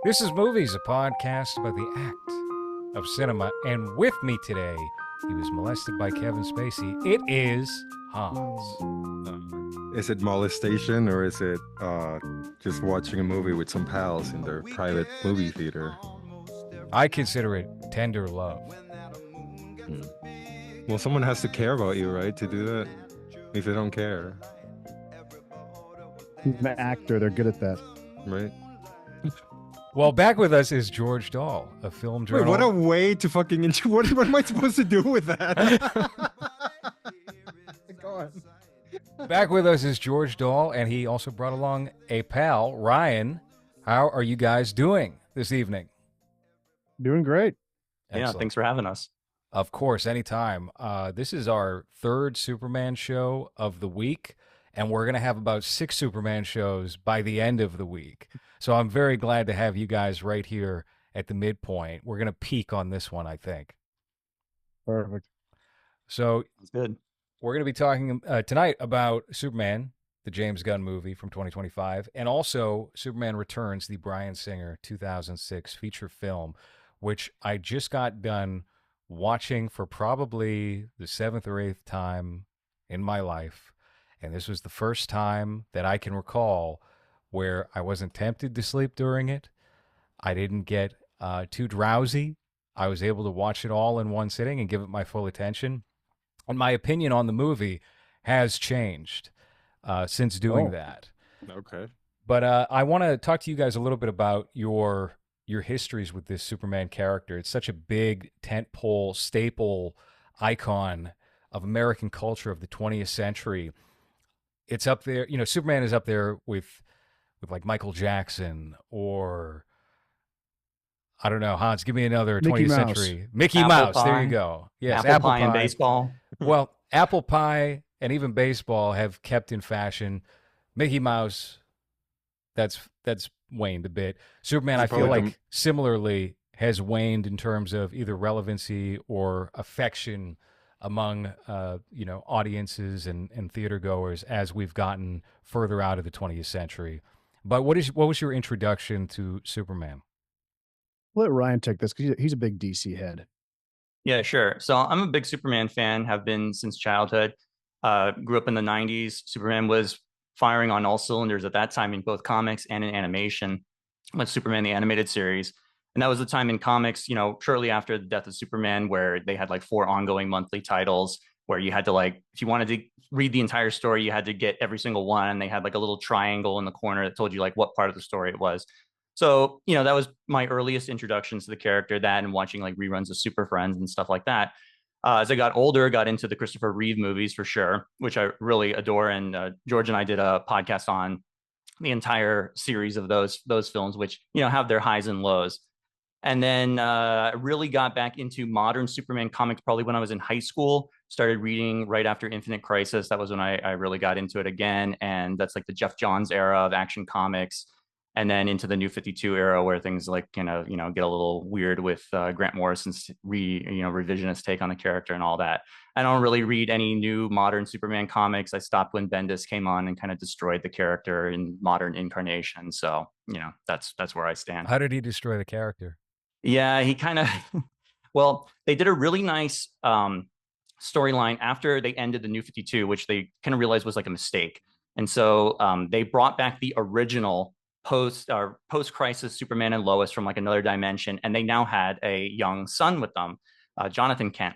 This is Movies, a podcast about the act of cinema. And with me today, he was molested by Kevin Spacey. It is Hans. Is it molestation or is it just watching a movie with some pals in their private movie theater? I consider it tender love. Hmm. Well, someone has to care about you, right, to do that. If they don't care, An actor, they're good at that. right? Well, back with us is George Dahl, a film Wait, journal. what a way to fucking what am I supposed to do with that? Go on. Back with us is George Dahl, and he also brought along a pal, Ryan. How are you guys doing this evening? Doing great. Yeah, Excellent. thanks for having us. Of course, anytime. This is our third Superman show of the week, and we're going to have about 6 Superman shows by the end of the week. So I'm very glad to have you guys right here at the midpoint. We're going to peak on this one, I think. Perfect. So It's good. we're going to be talking tonight about Superman, the James Gunn movie from 2025, and also Superman Returns, the Bryan Singer 2006 feature film, which I just got done watching for probably the 7th or 8th time in my life. And this was the first time that I can recall where I wasn't tempted to sleep during it. I didn't get too drowsy. I was able to watch it all in one sitting and give it my full attention. And my opinion on the movie has changed since doing that. Okay. But I want to talk to you guys a little bit about your histories with this Superman character. It's such a big tentpole staple icon of American culture of the 20th century. It's up there, Superman is up there with like Michael Jackson, or I don't know, Hans, give me another Mickey 20th Mouse. century. Mickey Apple Mouse, there pie. you go. Yes, Apple pie and baseball. Well, apple pie and even baseball have kept in fashion. Mickey Mouse, that's waned a bit. Superman, You I feel probably like similarly has waned in terms of either relevancy or affection among audiences and theater goers as we've gotten further out of the 20th century. But what was your introduction to Superman? Let Ryan take this because he's a big DC head. Yeah, sure. So I'm a big Superman fan, have been since childhood. Grew up in the 90s. Superman was firing on all cylinders at that time in both comics and in animation with Superman the Animated Series. And that was the time in comics, shortly after the death of Superman, where they had like 4 ongoing monthly titles where you had to if you wanted to read the entire story, you had to get every single one. And they had like a little triangle in the corner that told you like what part of the story it was. So, that was my earliest introductions to the character, that and watching like reruns of Super Friends and stuff like that. As I got older, got into the Christopher Reeve movies for sure, which I really adore. And George and I did a podcast on the entire series of those films, which, have their highs and lows. And then I really got back into modern Superman comics probably when I was in high school. Started reading right after Infinite Crisis. That was when I really got into it again. And that's like the Jeff Johns era of Action Comics. And then into the New 52 era where things like get a little weird with Grant Morrison's revisionist take on the character and all that. I don't really read any new modern Superman comics. I stopped when Bendis came on and kind of destroyed the character in modern incarnation. So that's where I stand. How did he destroy the character? Yeah, he kind of well, they did a really nice storyline after they ended the New 52, which they kind of realized was like a mistake. And so they brought back the original post-crisis Superman and Lois from like another dimension, and they now had a young son with them, Jonathan Kent.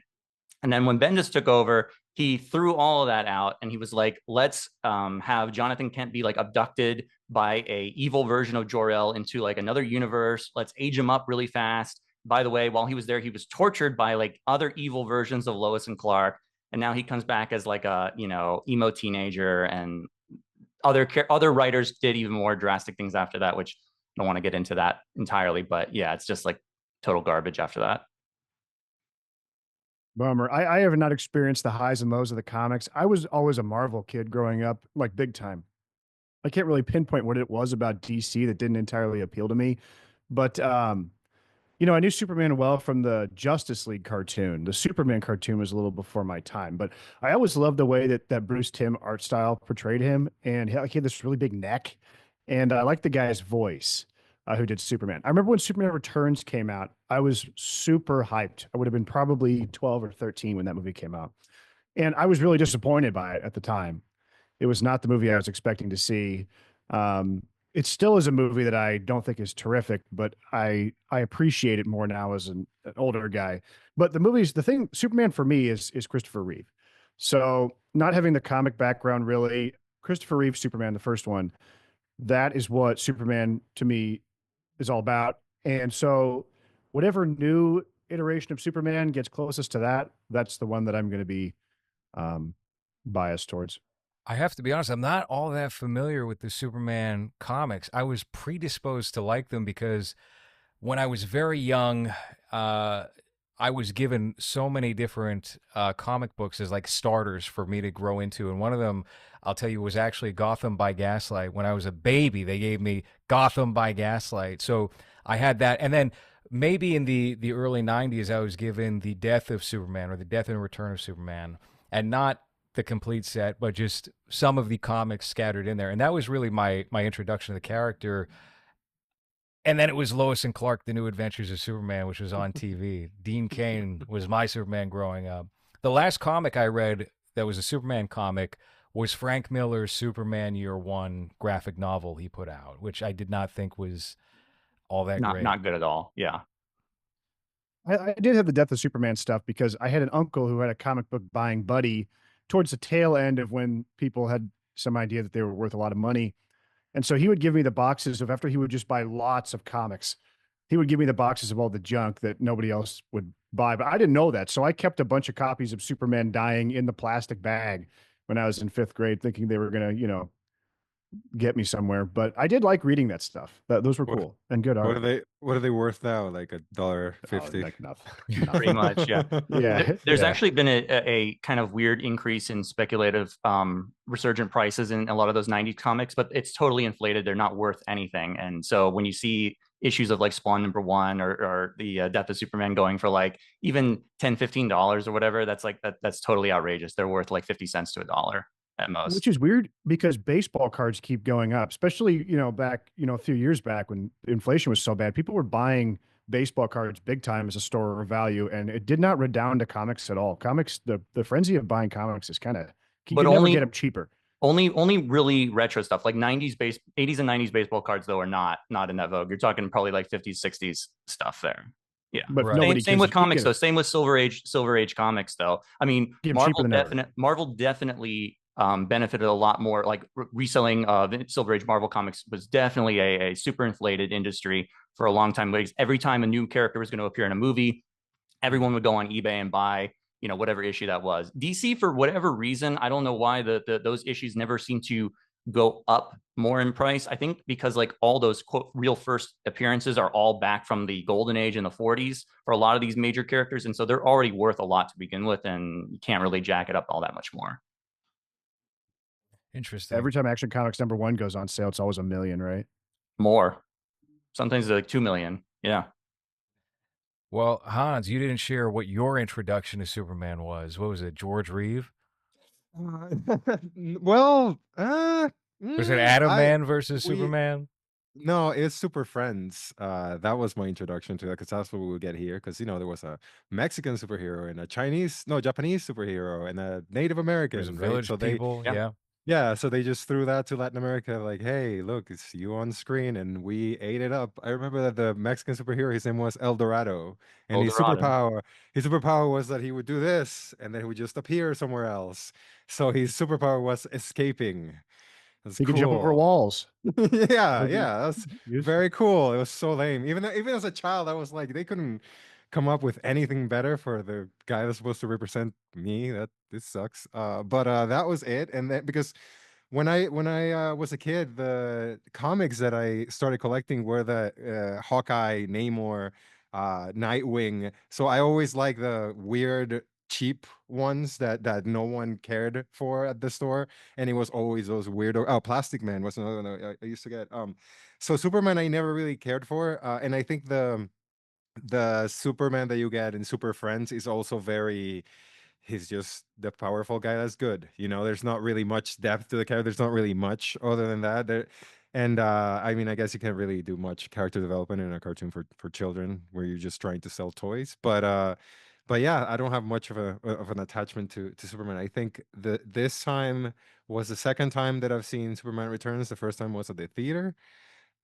And then when Bendis took over, he threw all of that out, and he was like, let's have Jonathan Kent be like abducted by a evil version of Jor-El into like another universe. Let's age him up really fast. By the way, while he was there, he was tortured by like other evil versions of Lois and Clark, and now he comes back as like a emo teenager. And other writers did even more drastic things after that, which I don't want to get into that entirely, but yeah, it's just like total garbage after that. Bummer. I have not experienced the highs and lows of the comics. I was always a Marvel kid growing up, like big time. I can't really pinpoint what it was about DC that didn't entirely appeal to me. But I knew Superman well from the Justice League cartoon. The Superman cartoon was a little before my time, but I always loved the way that Bruce Timm art style portrayed him. And he had this really big neck, and I liked the guy's voice. who did Superman. I remember when Superman Returns came out, I was super hyped. I would have been probably 12 or 13 when that movie came out. And I was really disappointed by it at the time. It was not the movie I was expecting to see. Um, it still is a movie that I don't think is terrific, but I appreciate it more now as an older guy. But the thing, Superman for me is Christopher Reeve. So not having the comic background really, Christopher Reeve Superman, the first one, that is what Superman to me is all about. And so whatever new iteration of Superman gets closest to that, that's the one that I'm going to be um, biased towards. I have to be honest, I'm not all that familiar with the Superman comics. I was predisposed to like them because when I was very young, I was given so many different comic books as like starters for me to grow into. And one of them, I'll tell you, was actually Gotham by Gaslight. When I was a baby, they gave me Gotham by Gaslight. So I had that. And then maybe in the early 90s, I was given The Death of Superman or The Death and Return of Superman. And not the complete set, but just some of the comics scattered in there. And that was really my introduction to the character. And then it was Lois and Clark, The New Adventures of Superman, which was on TV. Dean Cain was my Superman growing up. The last comic I read that was a Superman comic was Frank Miller's Superman Year One graphic novel he put out, which I did not think was all that great. Not good at all. Yeah. I did have the Death of Superman stuff because I had an uncle who had a comic book buying buddy towards the tail end of when people had some idea that they were worth a lot of money. And so he would give me the boxes of after he would just buy lots of comics. He would give me the boxes of all the junk that nobody else would buy. But I didn't know that. So I kept a bunch of copies of Superman dying in the plastic bag when I was in 5th grade, thinking they were going to, get me somewhere. But I did like reading that stuff. Those were cool and good art. What are they worth now? Like $1.50? Like nothing. Pretty much, yeah. Yeah. There's Yeah. actually been a kind of weird increase in speculative resurgent prices in a lot of those 90s comics, but it's totally inflated. They're not worth anything. And so when you see issues of like Spawn #1 or the Death of Superman going for like even $10-15 or whatever, that's totally outrageous. They're worth like 50 cents to $1 at most. Which is weird because baseball cards keep going up, especially, back, a few years back when inflation was so bad. People were buying baseball cards big time as a store of value, and it did not redound to comics at all. Comics, the frenzy of buying comics is kind of, you But can never only get them cheaper. only really retro stuff like 80s and 90s baseball cards though are not in that vogue. You're talking probably like 50s 60s stuff there. Yeah. But Right. nobody Same gives with a- comics you though. know, Same with Silver Age comics though. I mean, Give 'em cheaper than ever. Marvel definitely benefited a lot more. Like reselling Silver Age Marvel comics was definitely a super inflated industry for a long time. Because every time a new character was going to appear in a movie, everyone would go on eBay and buy whatever issue that was. DC, for whatever reason, I don't know why those issues never seem to go up more in price. I think because like all those quote real first appearances are all back from the golden age in the 40s for a lot of these major characters, and so they're already worth a lot to begin with, and you can't really jack it up all that much more. Interesting. Every time Action Comics #1 goes on sale, it's always $1 million, right? More. Sometimes like 2 million. Yeah. Well, Hans, you didn't share what your introduction to Superman was. What was it, George Reeve? Well, Was it Atom Man versus we- Superman? no, it's Super Friends. That was my introduction to that because that's what we would get here. Because there was a Mexican superhero and a Japanese superhero and a Native American. There's right? Village So People. yeah. yeah, so they just threw that to Latin America, like, hey, look, it's you on screen, and we ate it up. I remember that the Mexican superhero, his name was El Dorado, and El Dorado. his superpower was that he would do this, and then he would just appear somewhere else. So his superpower was escaping. That's He cool. could jump over walls. Yeah, Like, yeah, that's useful. very cool. It was so lame. Even as a child, I was like, they couldn't come up with anything better for the guy that's supposed to represent me. This sucks. But that was it. And then because when I was a kid, the comics that I started collecting were the Hawkeye, Namor, Nightwing. So I always like the weird cheap ones that no one cared for at the store, and it was always those weirdo. Oh, Plastic Man was another one I used to get. So Superman I never really cared for, and I think the Superman that you get in Super Friends is also very. He's just the powerful guy that's good. There's not really much depth to the character. There's not really much other than that. And I mean, I guess you can't really do much character development in a cartoon for children where you're just trying to sell toys. But yeah, I don't have much of an attachment to Superman. I think this time was the second time that I've seen Superman Returns. The first time was at the theater.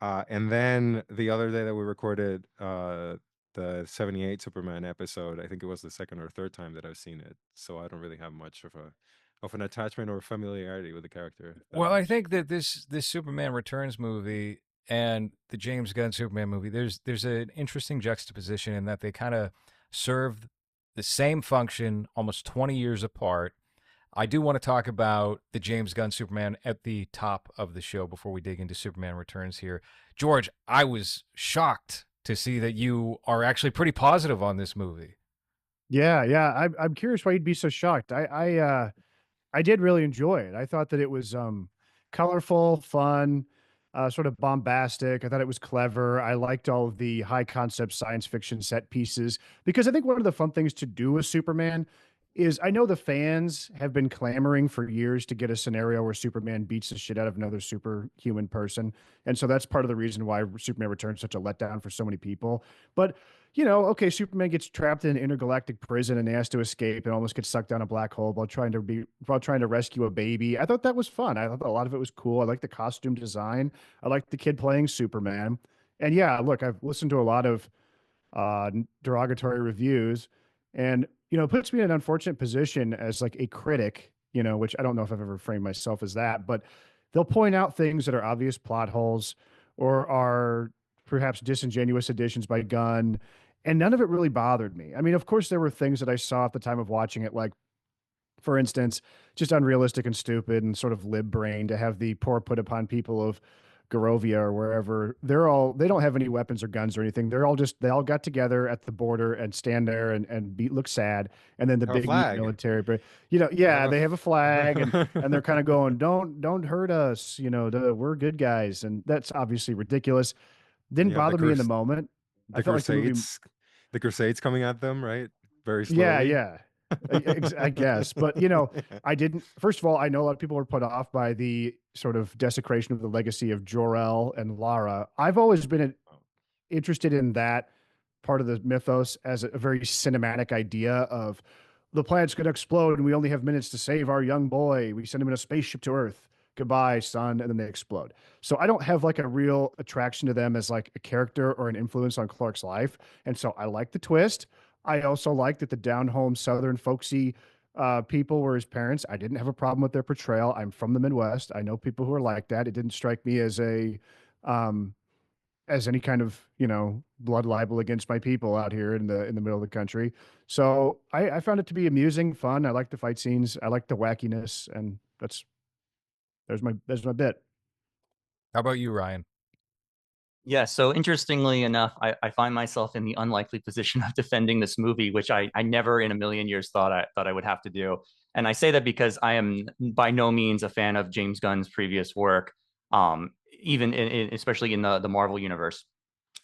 And then the other day that we recorded the 78 Superman episode, I think it was the second or third time that I've seen it. So I don't really have much of an attachment or familiarity with the character that Well, I much. think that this Superman Returns movie and the James Gunn Superman movie, there's an interesting juxtaposition in that they kind of serve the same function almost 20 years apart. I do want to talk about the James Gunn Superman at the top of the show before we dig into Superman Returns here. George, I was shocked to see that you are actually pretty positive on this movie. Yeah, yeah. I'm curious why you'd be so shocked. I did really enjoy it. I thought that it was colorful, fun, sort of bombastic. I thought it was clever. I liked all of the high concept science fiction set pieces because I think one of the fun things to do with Superman is I know the fans have been clamoring for years to get a scenario where Superman beats the shit out of another superhuman person. And so that's part of the reason why Superman Returns such a letdown for so many people. But okay, Superman gets trapped in an intergalactic prison and he has to escape and almost gets sucked down a black hole while trying to rescue a baby. I thought that was fun. I thought a lot of it was cool. I liked the costume design. I liked the kid playing Superman. And yeah, look, I've listened to a lot of derogatory reviews, and it puts me in an unfortunate position as like a critic. Which I don't know if I've ever framed myself as that, but they'll point out things that are obvious plot holes or are perhaps disingenuous additions by Gunn, and none of it really bothered me. I mean, of course, there were things that I saw at the time of watching it, like, for instance, just unrealistic and stupid and sort of lib brain to have the poor put upon people of Garovia or wherever. They don't have any weapons or guns or anything. They all got together at the border and stand there and look sad. And then the Have a big meat flag. military, but They yeah, have they have a flag and they're a. kind of going, don't hurt us. We're good guys. And that's obviously ridiculous. Didn't You have bother me in the moment. I the felt like the movie. Crusades coming at them, right? Very Yeah, slowly. yeah. I guess. But, I didn't. First of all, I know a lot of people were put off by the sort of desecration of the legacy of Jor-El and Lara. I've always been interested in that part of the mythos as a very cinematic idea of the planet's going to explode and we only have minutes to save our young boy. We send him in a spaceship to Earth. Goodbye, son. And then they explode. So I don't have like a real attraction to them as like a character or an influence on Clark's life. And so I like the twist. I also like that the down home Southern folksy people were his parents. I didn't have a problem with their portrayal. I'm from the Midwest. I know people who are like that. It didn't strike me um, as any kind of blood libel against my people out here in the middle of the country. So I found it to be amusing, fun. I like the fight scenes. I like the wackiness, and there's my bit. How about you, Ryan? Yeah, so interestingly enough, I find myself in the unlikely position of defending this movie, which I never in a million years thought I would have to do. And I say that because I am by no means a fan of James Gunn's previous work, even especially in the Marvel universe.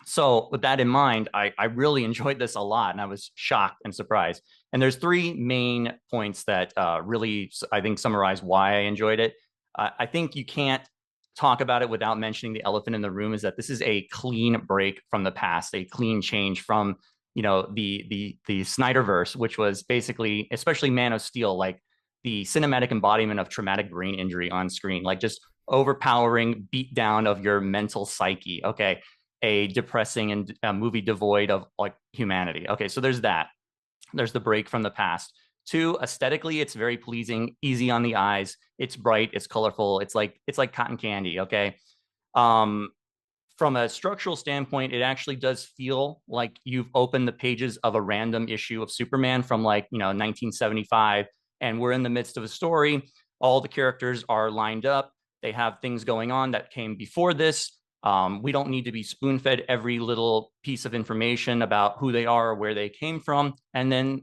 So with that in mind, I really enjoyed this a lot, and I was shocked and surprised. And there's three main points that really, I think, summarize why I enjoyed it. I think you can't talk about it without mentioning the elephant in the room is that this is a clean break from the past, a clean change from the Snyderverse, which was basically, especially Man of Steel, like the cinematic embodiment of traumatic brain injury on screen, like just overpowering beat down of your mental psyche. Okay, a depressing and a movie devoid of like humanity. Okay, so there's that. There's the break from the past. Two, aesthetically, it's very pleasing, easy on the eyes. It's bright, it's colorful. It's like cotton candy. Okay. Um, from a structural standpoint, it actually does feel like you've opened the pages of a random issue of Superman from 1975, and we're in the midst of a story. All the characters are lined up. They have things going on that came before this. We don't need to be spoon fed every little piece of information about who they are or where they came from. And then,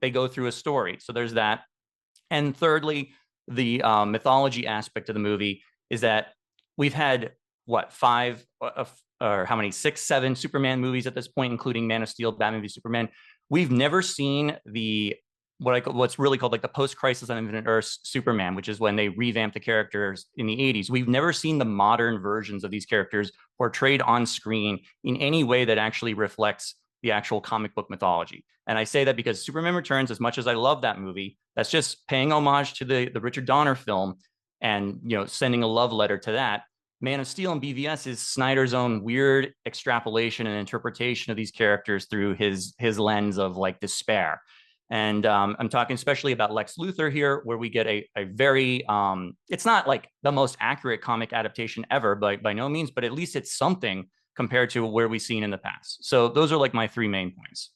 they go through a story. So there's that. And thirdly, the mythology aspect of the movie is that we've had what, five or how many, six, seven Superman movies at this point, including Man of Steel, Batman v Superman. We've never seen the what's really called like the post-Crisis on Infinite Earths Superman, which is when they revamped the characters in the 80s. We've never seen the modern versions of these characters portrayed on screen in any way that actually reflects the actual comic book mythology. And I say that because Superman Returns, as much as I love that movie, that's just paying homage to the Richard Donner film and sending a love letter to that. Man of Steel and BVS is Snyder's own weird extrapolation and interpretation of these characters through his lens of like despair. And I'm talking especially about Lex Luthor here, where we get a very, it's not like the most accurate comic adaptation ever, by no means, but at least it's something compared to where we've seen in the past. So those are like my three main points.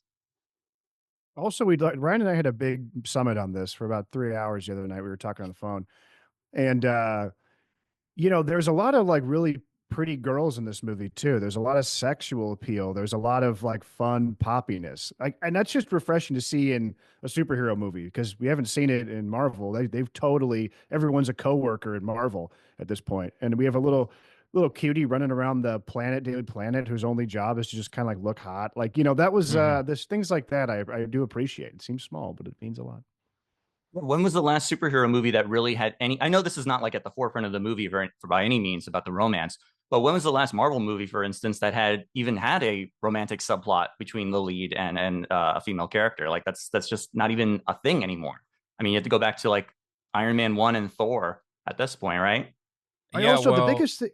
Also, Ryan and I had a big summit on this for about 3 hours the other night. We were talking on the phone, and there's a lot of like really pretty girls in this movie too. There's a lot of sexual appeal. There's a lot of like fun poppiness. And that's just refreshing to see in a superhero movie because we haven't seen it in Marvel. They've totally, everyone's a coworker in Marvel at this point. And we have a little cutie running around the planet, Daily Planet, whose only job is to just kind of like look hot. Like, that was there's things like that I do appreciate. It seems small, but it means a lot. When was the last superhero movie that really had any? I know this is not like at the forefront of the movie for by any means about the romance, but when was the last Marvel movie, for instance, that had a romantic subplot between the lead and a female character? Like that's just not even a thing anymore. I mean, you have to go back to like Iron Man 1 and Thor at this point, right? The biggest thing.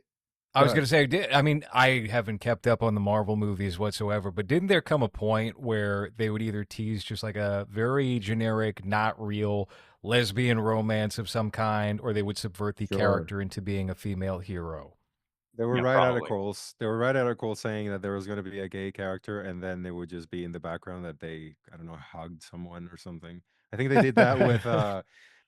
I was going to say, I mean, I haven't kept up on the Marvel movies whatsoever, but didn't there come a point where they would either tease just like a very generic, not real lesbian romance of some kind, or they would subvert the character into being a female hero? There were articles. There were articles saying that there was going to be a gay character, and then they would just be in the background that they, I don't know, hugged someone or something. I think they did that with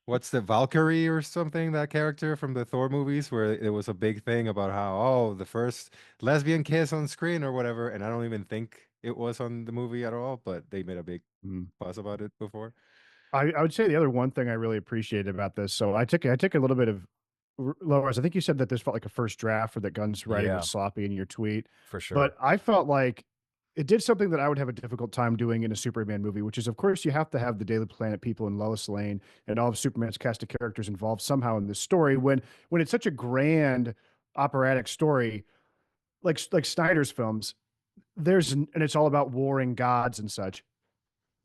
what's the Valkyrie or something, that character from the Thor movies, where it was a big thing about how the first lesbian kiss on screen or whatever, and I don't even think it was on the movie at all, but they made a big fuss about it before. I would say the other one thing I really appreciated about this. So I took a little bit of LowRes. I think you said that this felt like a first draft, or that Gunn's writing was sloppy in your tweet. For sure. But I felt like it did something that I would have a difficult time doing in a Superman movie, which is, of course, you have to have the Daily Planet people and Lois Lane and all of Superman's cast of characters involved somehow in this story. When it's such a grand operatic story, like Snyder's films, and it's all about warring gods and such.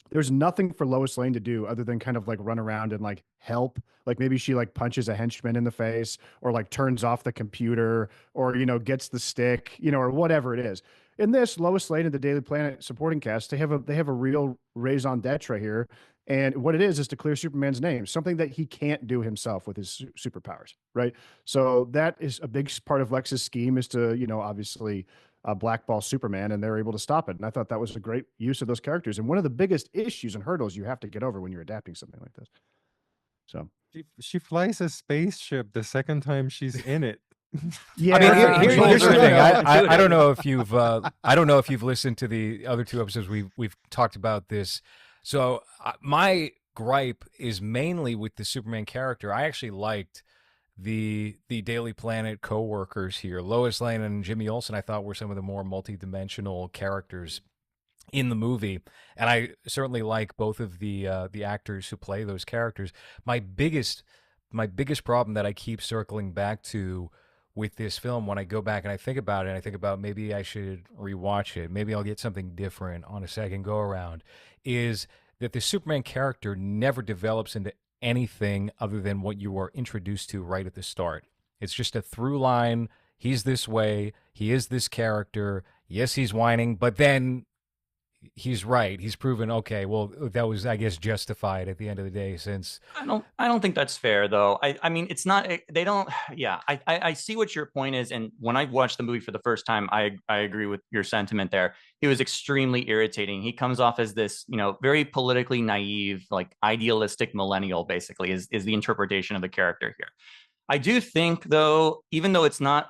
There's nothing for Lois Lane to do other than kind of like run around and like help. Like maybe she like punches a henchman in the face, or like turns off the computer, or, gets the stick, or whatever it is. In this, Lois Lane and the Daily Planet supporting cast, they have a real raison d'etre here. And what it is to clear Superman's name, something that he can't do himself with his superpowers, right? So that is a big part of Lex's scheme, is to, obviously blackball Superman, and they're able to stop it. And I thought that was a great use of those characters. And one of the biggest issues and hurdles you have to get over when you're adapting something like this. So she flies a spaceship the second time she's in it. Yeah, I mean, here's the thing. I don't know if you've listened to the other two episodes. We've talked about this. So my gripe is mainly with the Superman character. I actually liked the Daily Planet co-workers here. Lois Lane and Jimmy Olsen, I thought, were some of the more multi-dimensional characters in the movie, and I certainly like both of the actors who play those characters. My biggest problem that I keep circling back to with this film, when I go back and I think about it, and I think about maybe I should rewatch it, maybe I'll get something different on a second go around, is that the Superman character never develops into anything other than what you are introduced to right at the start. It's just a through line. He's this way. He is this character. Yes, he's whining, but then he's right. He's proven, okay, well, that was, I guess, justified at the end of the day, since I don't think that's fair, though. I mean, it's not, they don't, yeah, I see what your point is. And when I watched the movie for the first time, I agree with your sentiment there. He was extremely irritating. He comes off as this, very politically naive, like idealistic millennial, basically, is the interpretation of the character here. I do think, though, even though it's not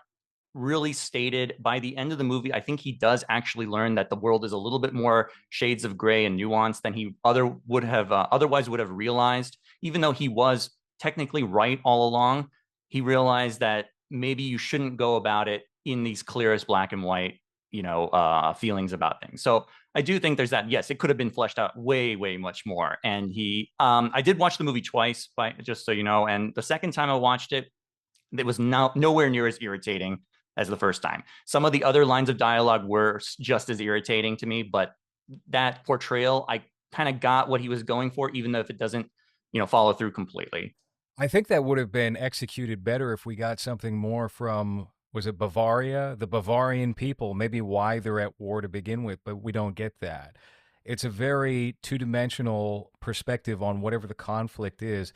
really stated, by the end of the movie, I think he does actually learn that the world is a little bit more shades of gray and nuance than he otherwise would have realized. Even though he was technically right all along, he realized that maybe you shouldn't go about it in these clear as black and white feelings about things. So I do think there's that. Yes, it could have been fleshed out way, way much more. And I did watch the movie twice, just so you know. And the second time I watched it, it was nowhere near as irritating as the first time. Some of the other lines of dialogue were just as irritating to me, but that portrayal, I kind of got what he was going for, even though if it doesn't, follow through completely. I think that would have been executed better if we got something more from, was it Bavaria? The Bavarian people, maybe why they're at war to begin with, but we don't get that. It's a very two-dimensional perspective on whatever the conflict is.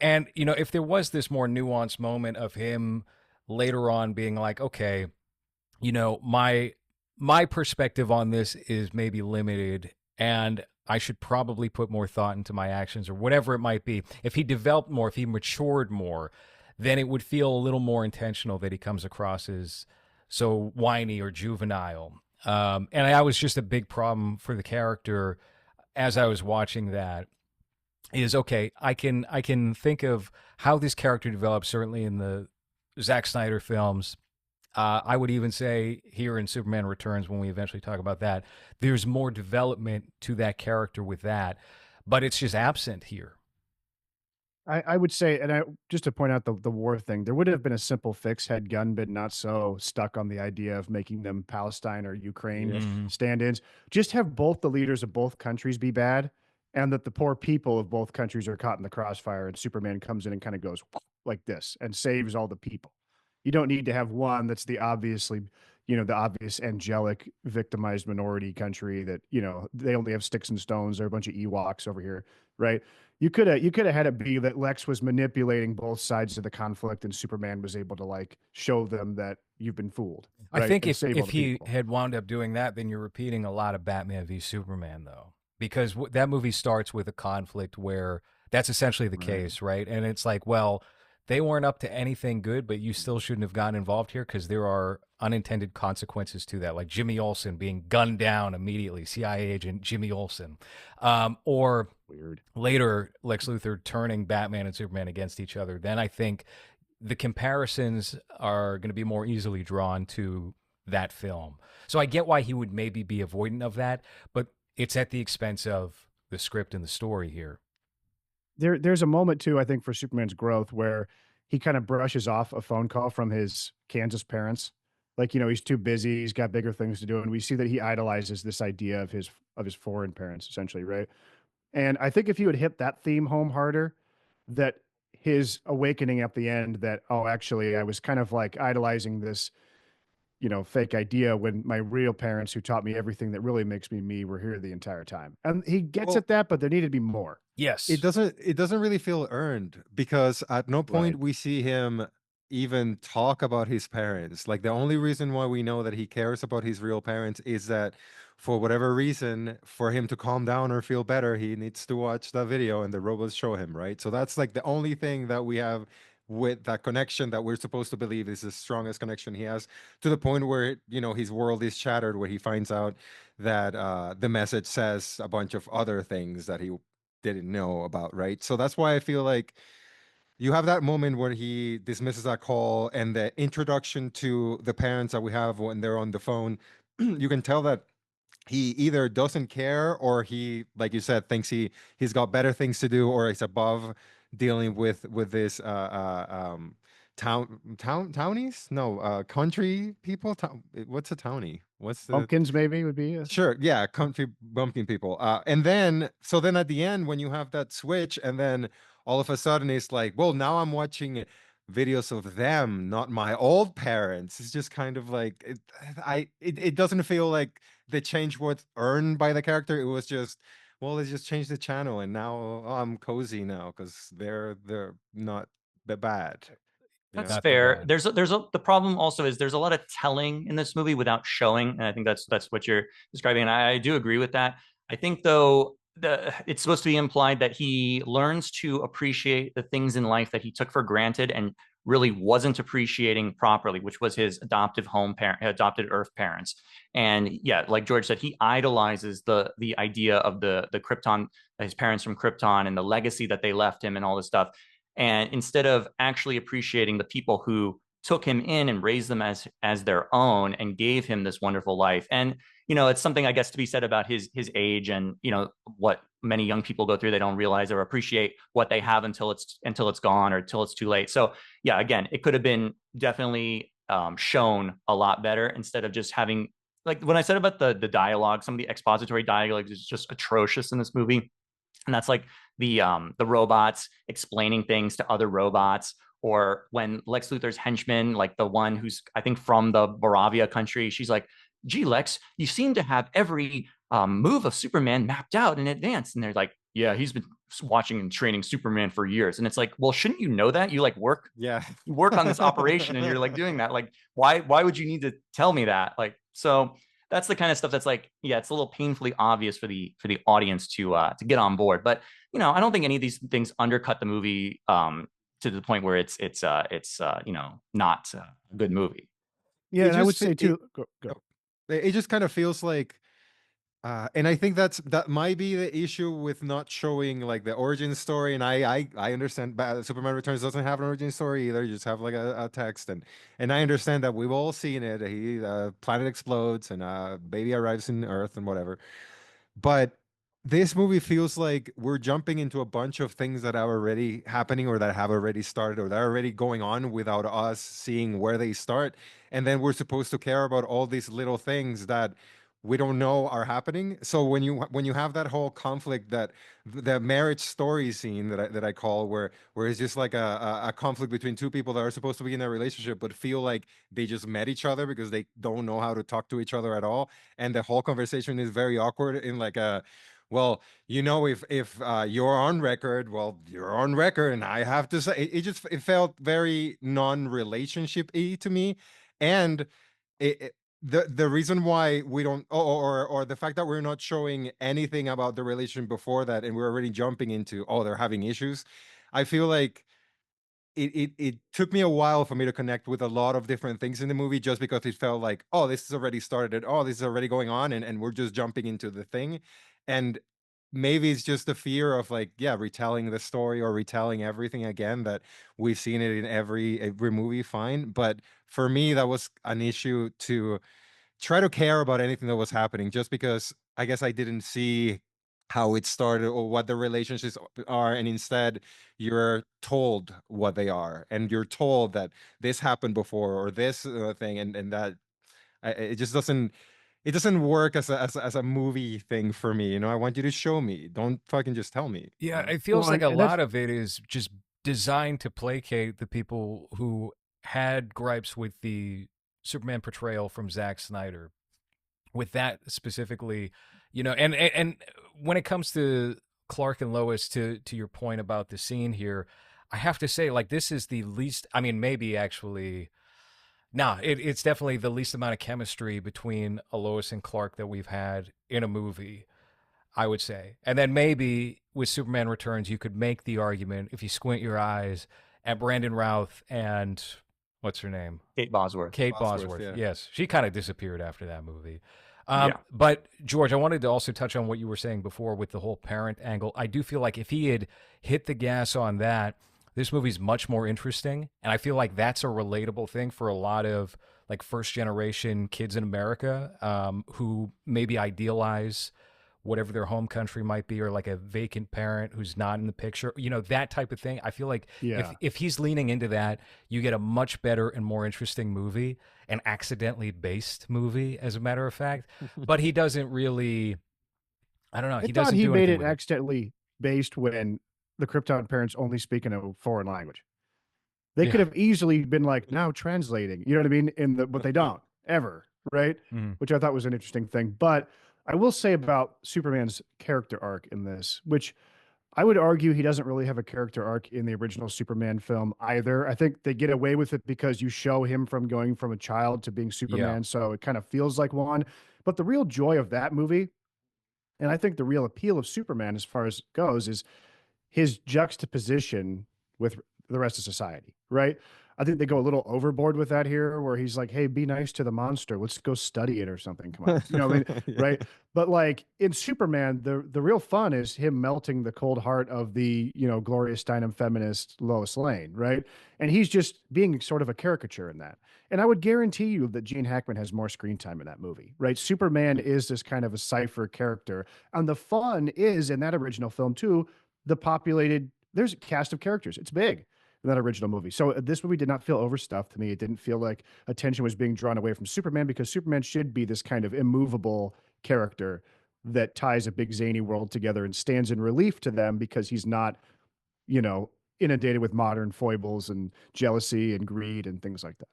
And, if there was this more nuanced moment of him later on being like, okay, my perspective on this is maybe limited, and I should probably put more thought into my actions or whatever it might be. If he developed more, if he matured more, then it would feel a little more intentional that he comes across as so whiny or juvenile. And that was just a big problem for the character as I was watching that. Is okay. I can think of how this character develops. Certainly in the Zack Snyder films, I would even say here in Superman Returns, when we eventually talk about that, there's more development to that character with that, but it's just absent here. I would say, and just to point out the war thing, there would have been a simple fix had Gunn been not so stuck on the idea of making them Palestine or Ukraine Mhm. stand-ins. Just have both the leaders of both countries be bad, and that the poor people of both countries are caught in the crossfire, and Superman comes in and kind of goes like this and saves all the people. You don't need to have one that's the obvious angelic victimized minority country that, they only have sticks and stones. They're a bunch of Ewoks over here, right? You could have had it be that Lex was manipulating both sides of the conflict, and Superman was able to like show them that you've been fooled. I Right? think And if save all if the he people. had wound up doing that, then you're repeating a lot of Batman v Superman, though, because that movie starts with a conflict where that's essentially the Right. case, right? And it's like, well, they weren't up to anything good, but you still shouldn't have gotten involved here because there are unintended consequences to that, like Jimmy Olsen being gunned down immediately, CIA agent Jimmy Olsen, or Weird. later Lex Luthor turning Batman and Superman against each other. Then I think the comparisons are going to be more easily drawn to that film. So I get why he would maybe be avoidant of that, but it's at the expense of the script and the story here. There's a moment too, I think, for Superman's growth where he kind of brushes off a phone call from his Kansas parents. Like, he's too busy, he's got bigger things to do. And we see that he idolizes this idea of his foreign parents, essentially, right? And I think if he would hit that theme home harder, that his awakening at the end that, oh, actually, I was kind of like idolizing this, fake idea when my real parents who taught me everything that really makes me me were here the entire time. And he gets Well, at that, but there needed to be more. Yes. it doesn't really feel earned because at no point Right. we see him even talk about his parents. Like the only reason why we know that he cares about his real parents is that for whatever reason, for him to calm down or feel better, he needs to watch that video and the robots show him, right? So that's like the only thing that we have with that connection that we're supposed to believe is the strongest connection he has, to the point where his world is shattered, where he finds out that the message says a bunch of other things that he didn't know about, right? So that's why I feel like you have that moment where he dismisses that call and the introduction to the parents that we have when they're on the phone. You can tell that he either doesn't care or he, like you said, thinks he's got better things to do, or he's above dealing with this townies, no, country people. What's a townie? What's the Pumpkins maybe would be Sure, yeah, country bumpkin people. And then so then at the end when you have that switch, and then all of a sudden it's like, well, now I'm watching videos of them, not my old parents. It's just kind of like it doesn't feel like the change was earned by the character. It was just, well, let's just change the channel and now I'm cozy now because they're not the bad. That's Not the fair. bad. The problem also is there's a lot of telling in this movie without showing, and I think that's what you're describing, and I do agree with that. I think though it's supposed to be implied that he learns to appreciate the things in life that he took for granted and really wasn't appreciating properly, which was his adopted Earth parents. And yeah, like George said, he idolizes the idea of the Krypton, his parents from Krypton, and the legacy that they left him, and all this stuff. And instead of actually appreciating the people who took him in and raised them as their own and gave him this wonderful life. And it's something, I guess, to be said about his age, and what many young people go through. They don't realize or appreciate what they have until it's gone, or until it's too late. So yeah, again, it could have been definitely shown a lot better, instead of just having, like when I said about the dialogue, some of the expository dialogue is just atrocious in this movie. And that's like the robots explaining things to other robots, or when Lex Luthor's henchman, like the one who's, I think, from the Moravia country, she's like, "Gee, Lex, you seem to have every move of Superman mapped out in advance." And they're like, "Yeah, he's been watching and training Superman for years." And it's like, well, shouldn't you know that? You like work Yeah. you work on this operation, and you're like doing that. Like, why would you need to tell me that? Like, so that's the kind of stuff that's like, yeah, it's a little painfully obvious for the audience to get on board. But I don't think any of these things undercut the movie to the point where it's not a good movie. Yeah, It and I would just say it, too. Go. it just kind of feels like and I think that might be the issue with not showing like the origin story. And I understand Superman Returns doesn't have an origin story either. You just have like a text, and I understand that we've all seen it. He planet explodes and baby arrives in Earth and whatever. But this movie feels like we're jumping into a bunch of things that are already happening, or that have already started, or that are already going on without us seeing where they start. And then we're supposed to care about all these little things that we don't know are happening. So when you have that whole conflict, that the marriage story scene that I call, where it's just like a conflict between two people that are supposed to be in a relationship but feel like they just met each other because they don't know how to talk to each other at all, and the whole conversation is very awkward in like a, well, if you're on record, well, you're on record, and I have to say, it felt very non-relationship-y to me. And the reason why we don't, or the fact that we're not showing anything about the relation before that, and we're already jumping into, oh, they're having issues. I feel like it took me a while for me to connect with a lot of different things in the movie, just because it felt like, oh, this is already started, oh, this is already going on, and we're just jumping into the thing. And maybe it's just the fear of like, yeah, retelling the story or retelling everything again, that we've seen it in every movie, fine. But for me, that was an issue to try to care about anything that was happening, just because I guess I didn't see how it started or what the relationships are, and instead you're told what they are, and you're told that this happened before, or this thing, and that it just doesn't work as a movie thing for me. I want you to show me, don't fucking just tell me. Yeah, it feels Well, like a and that's lot of it is just designed to placate the people who had gripes with the Superman portrayal from Zack Snyder. With that specifically, and when it comes to Clark and Lois, to your point about the scene here, I have to say, like, this is the least. I mean, maybe actually, nah, it's definitely the least amount of chemistry between a Lois and Clark that we've had in a movie, I would say. And then maybe with Superman Returns, you could make the argument, if you squint your eyes, at Brandon Routh and what's her name? Kate Bosworth. Kate Bosworth, Bosworth. yeah. Yes. She kind of disappeared after that movie. Yeah. But George, I wanted to also touch on what you were saying before with the whole parent angle. I do feel like if he had hit the gas on that, this movie's much more interesting. And I feel like that's a relatable thing for a lot of like first generation kids in America who maybe idealize whatever their home country might be, or like a vacant parent who's not in the picture, that type of thing. I feel like yeah. if he's leaning into that, you get a much better and more interesting movie, an accidentally based movie, as a matter of fact. But he doesn't really, I don't know, I he thought doesn't he do made anything it with it. accidentally based when the Krypton parents only speak in a foreign language. They Yeah. could have easily been like, now translating, you know what I mean? But they don't ever, right? Mhm. Which I thought was an interesting thing. But I will say about Superman's character arc in this, which I would argue he doesn't really have a character arc in the original Superman film either. I think they get away with it because you show him from going from a child to being Yeah. Superman. So it kind of feels like one. But the real joy of that movie, and I think the real appeal of Superman as far as goes, is his juxtaposition with the rest of society, right? I think they go a little overboard with that here, where he's like, "Hey, be nice to the monster. Let's go study it or something." Come on, I mean, Yeah. right? But like in Superman, the real fun is him melting the cold heart of the Gloria Steinem feminist Lois Lane, right? And he's just being sort of a caricature in that. And I would guarantee you that Gene Hackman has more screen time in that movie, right? Superman is this kind of a cipher character, and the fun is in that original film too. The populated there's a cast of characters. It's big in that original movie. So this movie did not feel overstuffed to me. It didn't feel like attention was being drawn away from Superman, because Superman should be this kind of immovable character that ties a big zany world together and stands in relief to them, because he's not, you know, inundated with modern foibles and jealousy and greed and things like that.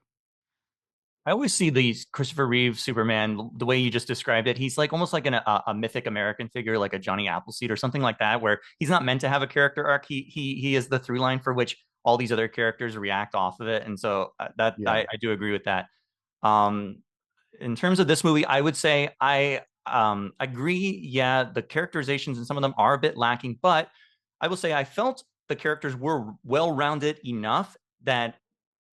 I always see these Christopher Reeve Superman, the way you just described it. He's like almost like a mythic American figure, like a Johnny Appleseed or something like that, where he's not meant to have a character arc. He is the through line for which all these other characters react off of it, and so that Yeah. I do agree with that. Um, in terms of this movie, I would say I agree. Yeah, the characterizations in some of them are a bit lacking, but I will say I felt the characters were well rounded enough that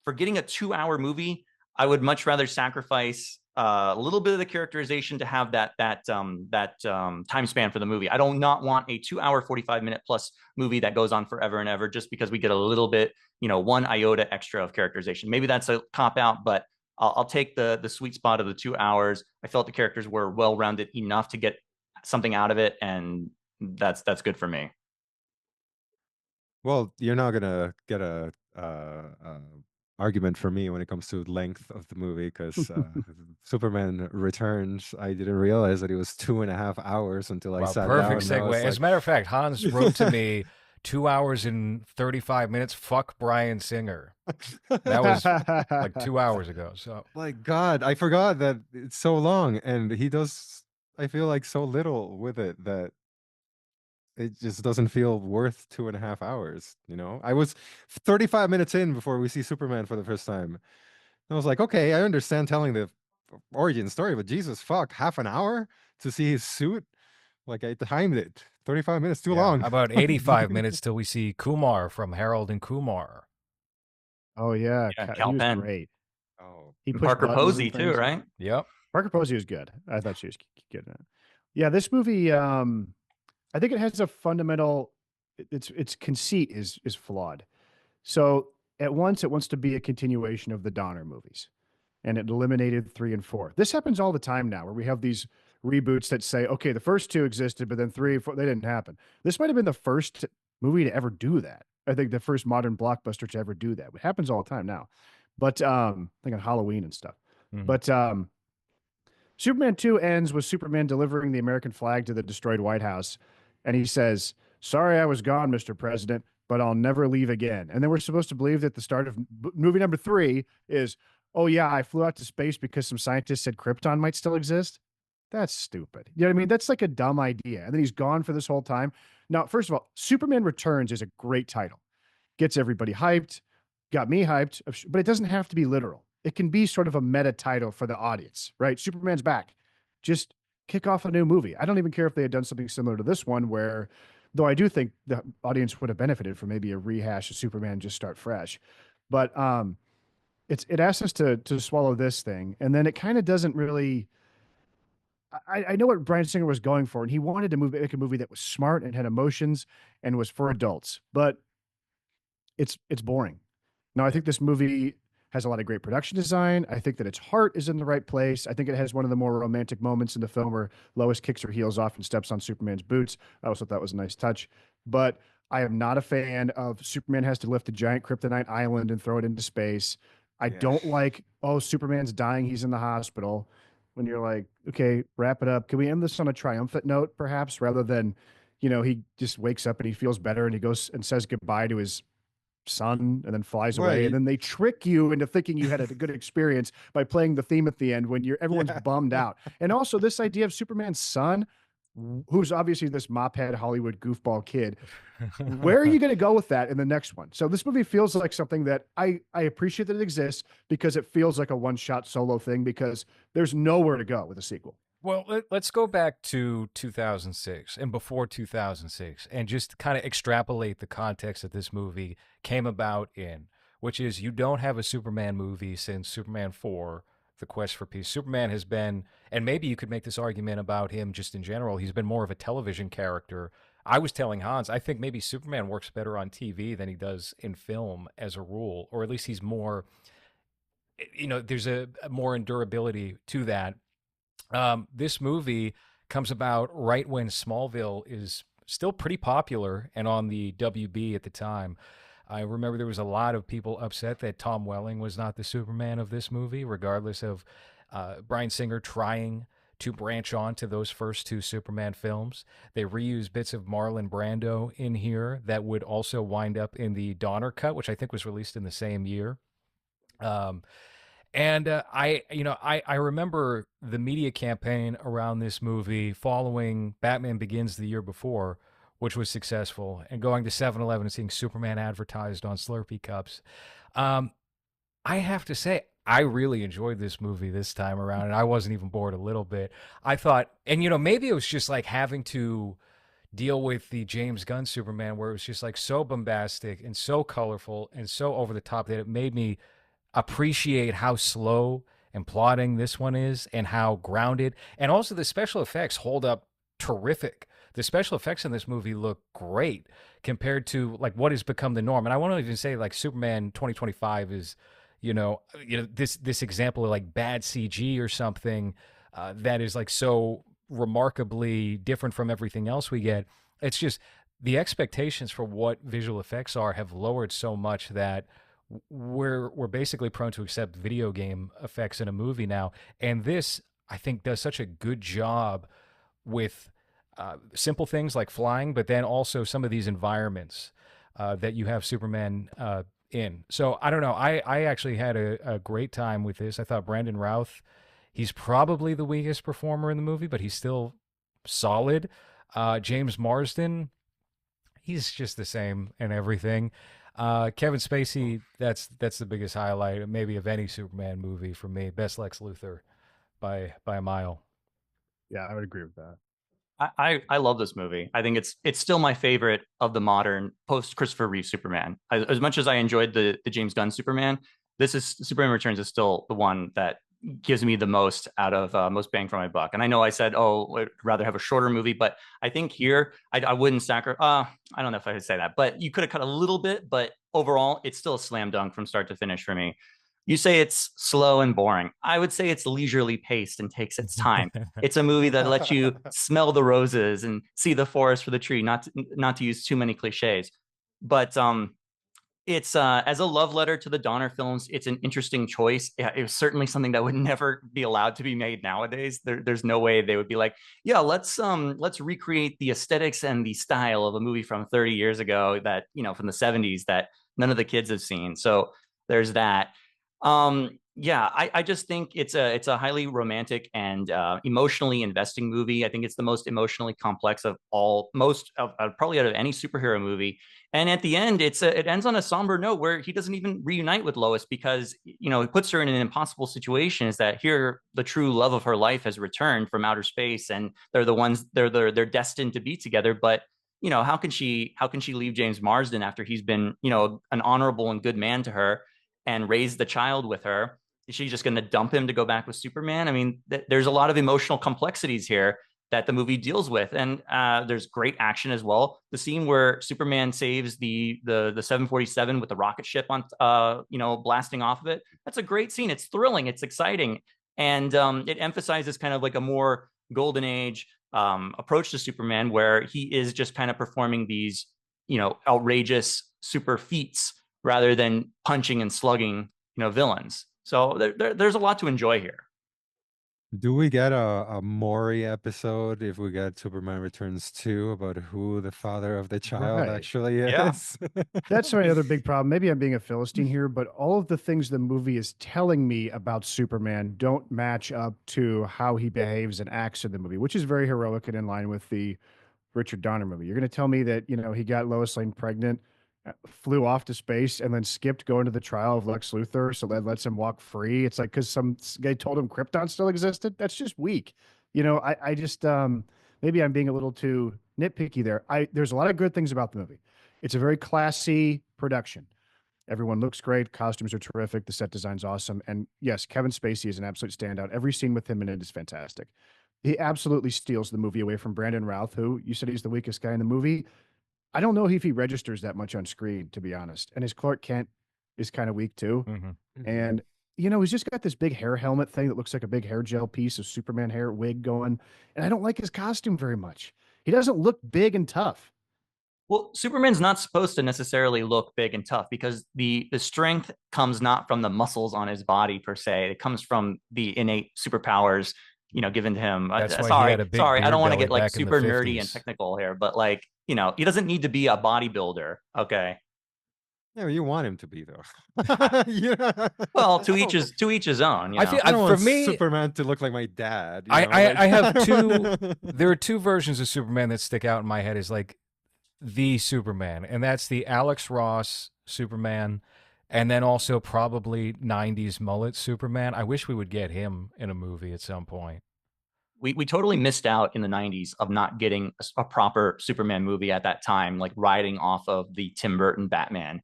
for getting a 2-hour movie, I would much rather sacrifice a little bit of the characterization to have that time span for the movie. I don't not want a 2-hour 45-minute plus movie that goes on forever and ever just because we get a little bit, one iota extra of characterization. Maybe that's a cop out, but I'll take the sweet spot of the 2 hours. I felt the characters were well rounded enough to get something out of it, and that's good for me. Well, you're not gonna get a argument for me when it comes to length of the movie, because Superman Returns, I didn't realize that it was 2.5 hours until I Wow, sat perfect down. segue. As a matter of fact, Hans wrote to me 2 hours and 35 minutes. Fuck Bryan Singer. That was like 2 hours ago. So, like, God, I forgot that it's so long, and he does, I feel like, so little with it that it just doesn't feel worth 2.5 hours. I was 35 minutes in before we see Superman for the first time. I was like, okay, I understand telling the origin story, but Jesus fuck, half an hour to see his suit? Like, I timed it. 35 minutes too yeah, long. about 85 minutes till we see Kumar from Harold and Kumar. Oh yeah, Yeah, he Cal was Penn. great. Oh, He And pushed Parker buttons Posey and too, things. right? Yep. Parker Posey was good. I thought she was good in it. Yeah, this movie, I think it has a fundamental. Its conceit is flawed. So at once it wants to be a continuation of the Donner movies, and it eliminated 3 and 4. This happens all the time now, where we have these reboots that say, okay, the first 2 existed, but then 3 and 4 they didn't happen. This might have been the first movie to ever do that. I think the first modern blockbuster to ever do that. It happens all the time now, but I think on Halloween and stuff. Mhm. But Superman 2 ends with Superman delivering the American flag to the destroyed White House. And he says, "Sorry I was gone, Mr. President, but I'll never leave again." And then we're supposed to believe that the start of movie number 3 is, "Oh, yeah, I flew out to space because some scientists said Krypton might still exist." That's stupid. You know what I mean? That's like a dumb idea. And then he's gone for this whole time. Now, first of all, Superman Returns is a great title. Gets everybody hyped, got me hyped, but it doesn't have to be literal. It can be sort of a meta title for the audience, right? Superman's back. Just kick off a new movie. I don't even care if they had done something similar to this one, where, though I do think the audience would have benefited from maybe a rehash of Superman, just start fresh. But it asks us to swallow this thing, and then it kind of doesn't really. I know what Bryan Singer was going for, and he wanted to make a movie that was smart and had emotions and was for adults, but it's boring. Now, I think this movie has a lot of great production design. I think that its heart is in the right place. I think it has one of the more romantic moments in the film where Lois kicks her heels off and steps on Superman's boots. I also thought that was a nice touch. But I am not a fan of Superman has to lift a giant kryptonite island and throw it into space. I Yeah. don't like, oh, Superman's dying, he's in the hospital. When you're like, okay, wrap it up. Can we end this on a triumphant note, perhaps, rather than, he just wakes up and he feels better and he goes and says goodbye to his son and then flies away, Right. and then they trick you into thinking you had a good experience by playing the theme at the end when everyone's Yeah. bummed out. And also this idea of Superman's son, who's obviously this mophead Hollywood goofball kid. Where are you going to go with that in the next one? So this movie feels like something that I appreciate that it exists, because it feels like a one-shot solo thing, because there's nowhere to go with a sequel. Well, let's go back to 2006 and before 2006 and just kind of extrapolate the context that this movie came about in. which is you don't have a Superman movie since Superman 4, The Quest for Peace. Superman has been, and maybe you could make this argument about him just in general, he's been more of a television character. I was telling Hans, I think maybe Superman works better on TV than he does in film as a rule, or at least he's more, there's a more endurability to that. This movie comes about right when Smallville is still pretty popular and on the WB at the time. I remember there was a lot of people upset that Tom Welling was not the Superman of this movie, regardless of Bryan Singer trying to branch on to those first two Superman films. They reused bits of Marlon Brando in here that would also wind up in the Donner cut, which I think was released in the same year. Um, and I remember the media campaign around this movie following Batman Begins the year before, which was successful, and going to 7-Eleven and seeing Superman advertised on Slurpee cups. I have to say, I really enjoyed this movie this time around, and I wasn't even bored a little bit. I thought, and maybe it was just like having to deal with the James Gunn Superman, where it was just like so bombastic and so colorful and so over the top that it made me appreciate how slow and plodding this one is and how grounded. And also the special effects hold up terrific. The special effects in this movie look great compared to like what has become the norm. And I won't even say like Superman 2025 is, this example of like bad CG or something that is like so remarkably different from everything else we get. It's just the expectations for what visual effects are have lowered so much that we're basically prone to accept video game effects in a movie now. And this, I think, does such a good job with simple things like flying, but then also some of these environments that you have Superman in. So I don't know. I actually had a great time with this. I thought Brandon Routh, he's probably the weakest performer in the movie, but he's still solid. James Marsden, he's just the same and everything. Kevin Spacey, that's the biggest highlight, maybe of any Superman movie for me. Best Lex Luthor by a mile. Yeah, I would agree with that. I love this movie. I think it's still my favorite of the modern post Christopher Reeve Superman. As much as I enjoyed the James Gunn Superman, this is Superman Returns is still the one that gives me the most out of most bang for my buck. And I know I said, oh, I'd rather have a shorter movie, but I think here I wouldn't sacrifice. I don't know if I would say that, but you could have cut a little bit. But overall, it's still a slam dunk from start to finish for me. You say it's slow and boring. I would say it's leisurely paced and takes its time. It's a movie that lets you smell the roses and see the forest for the tree, not to use too many cliches. But it's as a love letter to the Donner films, it's an interesting choice. It was certainly something that would never be allowed to be made nowadays. There's no way they would be like, yeah, let's recreate the aesthetics and the style of a movie from 30 years ago that, from the 70s that none of the kids have seen. So there's that. Yeah, I just think it's a highly romantic and emotionally investing movie. I think it's the most emotionally complex of probably out of any superhero movie. And at the end, it ends on a somber note where he doesn't even reunite with Lois because it puts her in an impossible situation. Is that here the true love of her life has returned from outer space, and they're destined to be together, but. How can she leave James Marsden after he's been, an honorable and good man to her and raise the child with her? Is she just going to dump him to go back with Superman? I mean, there's a lot of emotional complexities here that the movie deals with, and there's great action as well. The scene where Superman saves the 747 with the rocket ship on, blasting off of it. That's a great scene. It's thrilling. It's exciting, and it emphasizes kind of like a more golden age approach to Superman, where he is just kind of performing these, outrageous super feats rather than punching and slugging, villains. So there's a lot to enjoy here. Do we get a Maury episode if we get Superman Returns 2 about who the father of the child Right. actually is? Yeah. That's my other big problem. Maybe I'm being a Philistine here, but all of the things the movie is telling me about Superman don't match up to how he behaves and acts in the movie, which is very heroic and in line with the Richard Donner movie. You're going to tell me that, he got Lois Lane pregnant, flew off to space, and then skipped going to the trial of Lex Luthor, so that lets him walk free. It's like because some guy told him Krypton still existed. That's just weak. I just maybe I'm being a little too nitpicky there. There's a lot of good things about the movie. It's a very classy production. Everyone looks great. Costumes are terrific. The set design's awesome. And yes, Kevin Spacey is an absolute standout. Every scene with him in it is fantastic. He absolutely steals the movie away from Brandon Routh, who you said he's the weakest guy in the movie. I don't know if he registers that much on screen, to be honest. And his Clark Kent is kind of weak too. And he's just got this big hair helmet thing that looks like a big hair gel piece of Superman hair wig going. And I don't like his costume very much. He doesn't look big and tough. Well, Superman's not supposed to necessarily look big and tough because the strength comes not from the muscles on his body per se. It comes from the innate superpowers, given to him. That's why he sorry, had a big sorry, I beer don't want to belly get like back in the super nerdy and 50s. technical here, but like, he doesn't need to be a bodybuilder. Okay. Yeah, you want him to be though. Well, to each his own. I feel I don't for want me, Superman to look like my dad. I have two. There are two versions of Superman that stick out in my head as like the Superman, and that's the Alex Ross Superman, and then also probably '90s mullet Superman. I wish we would get him in a movie at some point. We totally missed out in the 90s of not getting a proper Superman movie at that time, like riding off of the Tim Burton Batman.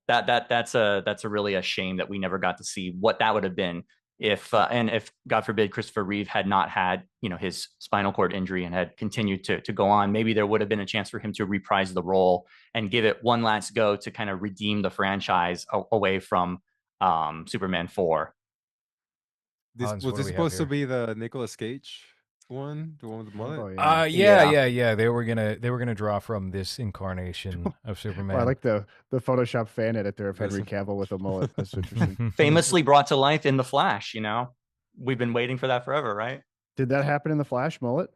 That's a really a shame that we never got to see what that would have been if God forbid Christopher Reeve had not had his spinal cord injury and had continued to go on. Maybe there would have been a chance for him to reprise the role and give it one last go to kind of redeem the franchise away from Superman 4. Hans, Was what do this we have supposed to here? be the Nicolas Cage one, the one with the mullet? Oh, yeah. Yeah. They were gonna draw from this incarnation of Superman. Well, I like the Photoshop fan edit there of Henry Listen. Cavill with a mullet. That's interesting. Famously brought to life in The Flash. We've been waiting for that forever, right? Did that happen in the Flash mullet?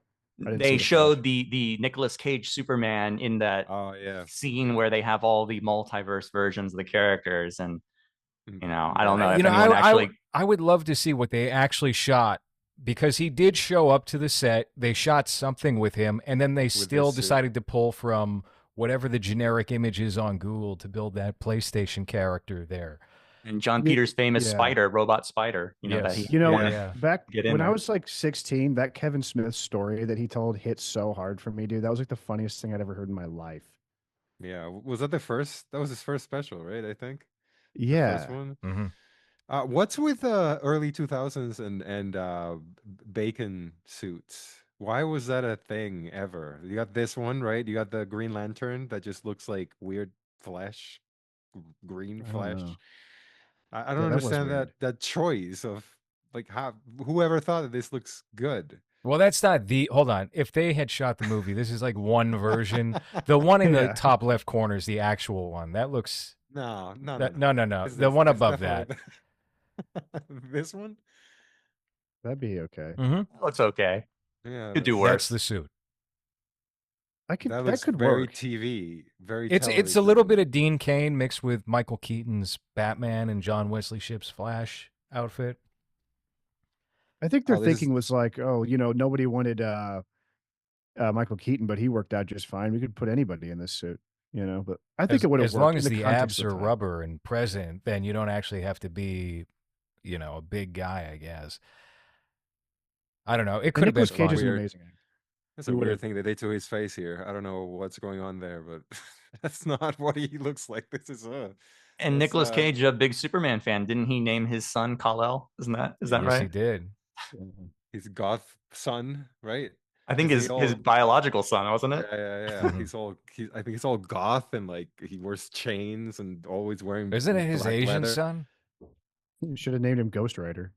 I didn't see They The showed Flash. the Nicolas Cage Superman in that Oh yeah. scene where they have all the multiverse versions of the characters, and I don't know if I, anyone actually. I would love to see what they actually shot because he did show up to the set. They shot something with him, and then they still this suit. decided to pull from whatever the generic image is on Google to build that PlayStation character there. And John Peters' famous Yeah. Spider, Robot Spider, Yes. that he Yeah. back get in when I there. was like 16, that Kevin Smith story that he told hit so hard for me, dude. That was like the funniest thing I'd ever heard in my life. Yeah. Was that the first? That was his first special, right? I think. The Yeah. first one. Mm-hmm. What's with early 2000s and bacon suits? Why was that a thing ever? You got this one, right? You got the Green Lantern that just looks like weird flesh, green I don't flesh. know. I don't Yeah, that was understand weird. that choice of like how whoever thought that this looks good. Well, that's not the. Hold on. If they had shot the movie, this is like one version. The one in the Yeah. top left corner is the actual one. That looks. No. No. It's The one it's above that. definitely this one? That'd be okay. Mm-hmm. Looks okay. Yeah. Could do that's- worse. That's the suit. That That looks could very work. TV, very. It's a little television. bit of Dean Cain mixed with Michael Keaton's Batman and John Wesley Shipp's Flash outfit. I think their Oh, this is- thinking was like, oh, nobody wanted Michael Keaton, but he worked out just fine. We could put anybody in this suit, but I think it would have As worked long in as the the context abs of are the time. rubber and present, then you don't actually have to be, a big guy, I guess. I don't know. It And could have been Nicolas Cage fun. is an Weird. amazing actor. That's He a would've- weird thing they did to his face here. I don't know what's going on there, but that's not what he looks like. This is And that's, Nicolas Cage, a big Superman fan, didn't he name his son Kal-El? Is that Yes, right? he did. his goth son, right? I think Is his he all- his biological son, wasn't Yeah, it? yeah. Mhm. I think he's all goth and like he wears chains and always wearing. Isn't it his black Asian leather. son? You should have named him Ghost Rider.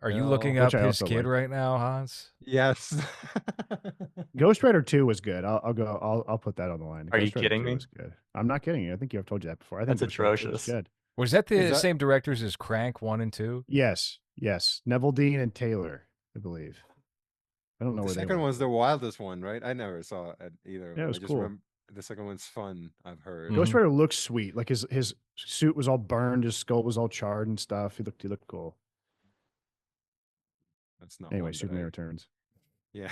Are you Well, looking which up I his also kid like. right now, Hans? Yes. Ghost Rider 2 was good. I'll put that on the line. Are you Ghost Rider kidding 2 me? was good. I'm not kidding you. I think I've told you that before. I think That's Ghost Rider 2 was atrocious. good. Was that the Is that- same directors as Crank 1 and 2? Yes. Neville Dean and Taylor, I believe. I don't know The where they second went. one's the wildest one, right? I never saw it either. Yeah, it was I just cool. remember the second one's fun. I've heard. Ghost Mhm. Rider looks sweet. Like his suit was all burned, his skull was all charred and stuff. He looked cool. That's not Anyway, one that Superman I- Returns. Yeah.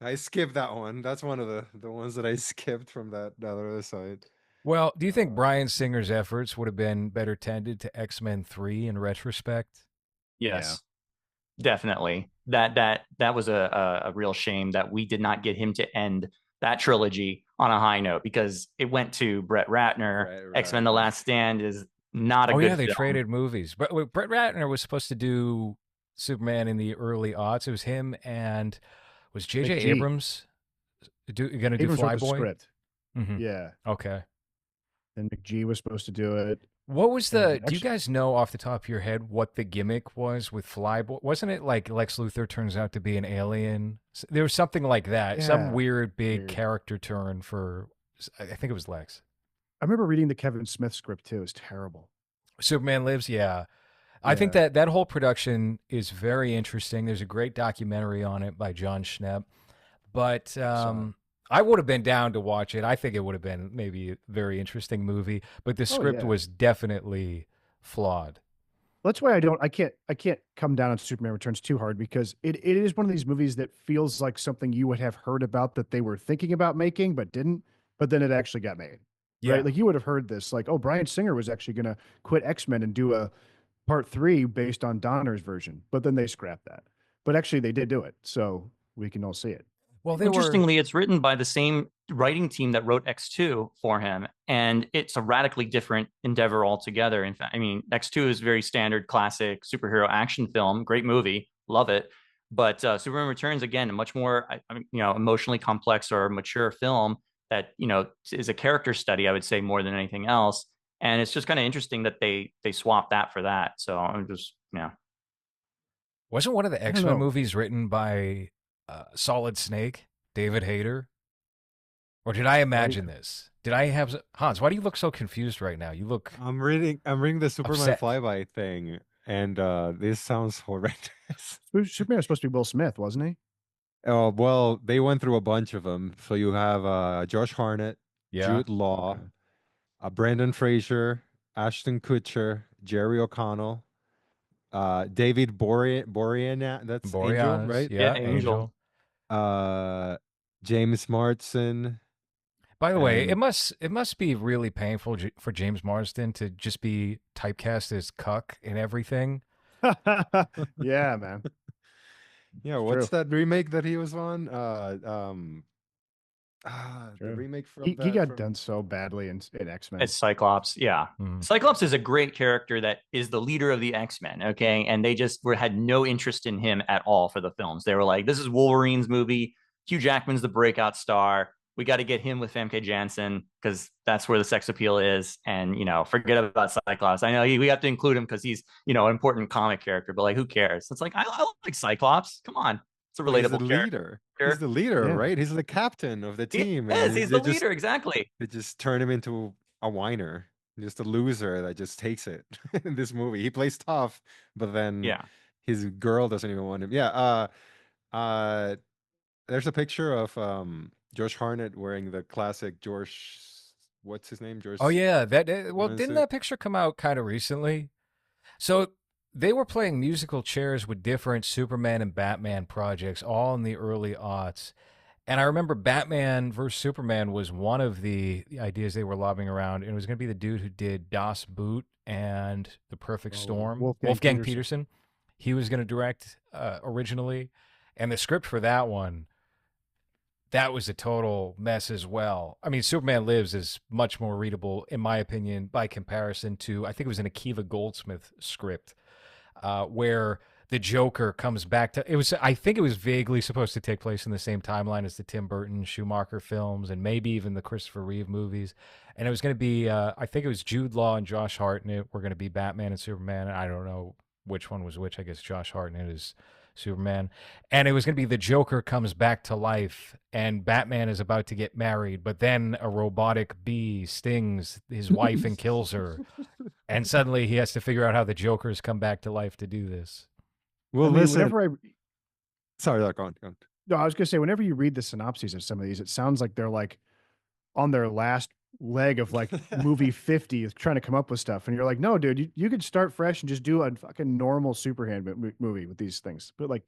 I skipped that one. That's one of the ones that I skipped from that other side. Well, do you think Bryan Singer's efforts would have been better tended to X-Men 3 in retrospect? Yes, definitely. That was a real shame that we did not get him to end that trilogy on a high note because it went to Brett Ratner. Right. X-Men: The Last Stand is not a Oh good yeah, they film. traded movies. But Brett Ratner was supposed to do Superman in the early aughts. It was him and was J.J. McG. Abrams going to do Abrams wrote the Flyboy? script. Mm-hmm. Yeah. Okay. And McG was supposed to do it. What was And do you guys know off the top of your head what the gimmick was with Flyboy? Wasn't it like Lex Luthor turns out to be an alien? There was something like that. Some yeah, weird big weird. character turn for, I think it was Lex. I remember reading the Kevin Smith script too. It's terrible. Superman Lives, yeah. I think Yeah. that whole production is very interesting. There's a great documentary on it by John Schnepp. But Saw it. I would have been down to watch it. I think it would have been maybe a very interesting movie, but the Oh script yeah. was definitely flawed. That's why I can't come down on Superman Returns too hard because it is one of these movies that feels like something you would have heard about that they were thinking about making but didn't, but then it actually got made. Right? Yeah. Like you would have heard this, like, oh, Bryan Singer was actually gonna quit X-Men and do a part 3 based on Donner's version, but then they scrapped that. But actually they did do it, so we can all see it. Well, they were. Interestingly, it's written by the same writing team that wrote X2 for him, and it's a radically different endeavor altogether. In fact, I mean, X2 is very standard, classic superhero action film, great movie, love it. But Superman Returns, again, a much more, emotionally complex or mature film that is a character study, I would say, more than anything else. And it's just kind of interesting that they swapped that for that. So I'm just, Wasn't one of the I don't X-Men know. movies written by Solid Snake, David Hayter? Or did I Right? imagine this? Did I have Hans? Why do you look so confused right now? You look I'm reading the Superman upset. flyby thing, and this sounds horrendous. Superman was supposed to be Will Smith, wasn't he? Oh, well, they went through a bunch of them. So you have Josh Hartnett, Yeah. Jude Law, Okay. Brendan Fraser, Ashton Kutcher, Jerry O'Connell, David Boreanaz, that's Angel, Boreanaz, right? yeah, yeah, Angel. Angel. Uh, James Marsden, By the way, and it must be really painful for James Marsden to just be typecast as cuck in everything. Yeah, man. yeah, It's what's true. that remake that he was on? The True. remake He got from done so badly in X-Men. It's Cyclops. Yeah. Mhm. Cyclops is a great character that is the leader of the X-Men. Okay. And they just had no interest in him at all for the films. They were like, this is Wolverine's movie. Hugh Jackman's the breakout star. We got to get him with Famke Janssen because that's where the sex appeal is. And, forget about Cyclops. I know we have to include him because he's, an important comic character, but like, who cares? It's like, I like Cyclops. Come on. It's a Well, he's the relatable leader. He's character. the leader, Yeah. right? He's the captain of the He team, and is. He's the leader. Exactly. they just turn him into a whiner, just a loser that just takes it in this movie. He plays tough, but then Yeah. his girl doesn't even want him. Yeah, uh there's a picture of Josh Hartnett wearing the classic George, what's his name? George Oh yeah, well, Zimmerman didn't suit. that picture come out kind of recently? So they were playing musical chairs with different Superman and Batman projects, all in the early aughts. And I remember Batman versus Superman was one of the ideas they were lobbing around, and it was going to be the dude who did Das Boot and The Perfect Oh, Storm, Wolfgang Wolfgang Peterson. Peterson. He was going to direct originally, and the script for that one, that was a total mess as well. I mean, Superman Lives is much more readable, in my opinion, by comparison to, I think it was an Akiva Goldsmith script, where the Joker comes back to it was I think it was vaguely supposed to take place in the same timeline as the Tim Burton Schumacher films and maybe even the Christopher Reeve movies. And it was going to be I think it was Jude Law and Josh Hartnett were going to be Batman and Superman. I don't know which one was which. I guess Josh Hartnett is Superman. And it was going to be the Joker comes back to life and Batman is about to get married, but then a robotic bee stings his wife and kills her. And suddenly he has to figure out how the Joker's come back to life to do this. Well, I mean, listen. whenever I Sorry, go on, go on. no, I was gonna say whenever you read the synopses of some of these, it sounds like they're like on their last leg of like movie 50 is trying to come up with stuff. And you're like, no, dude, you could start fresh and just do a fucking normal Superman movie with these things. But like,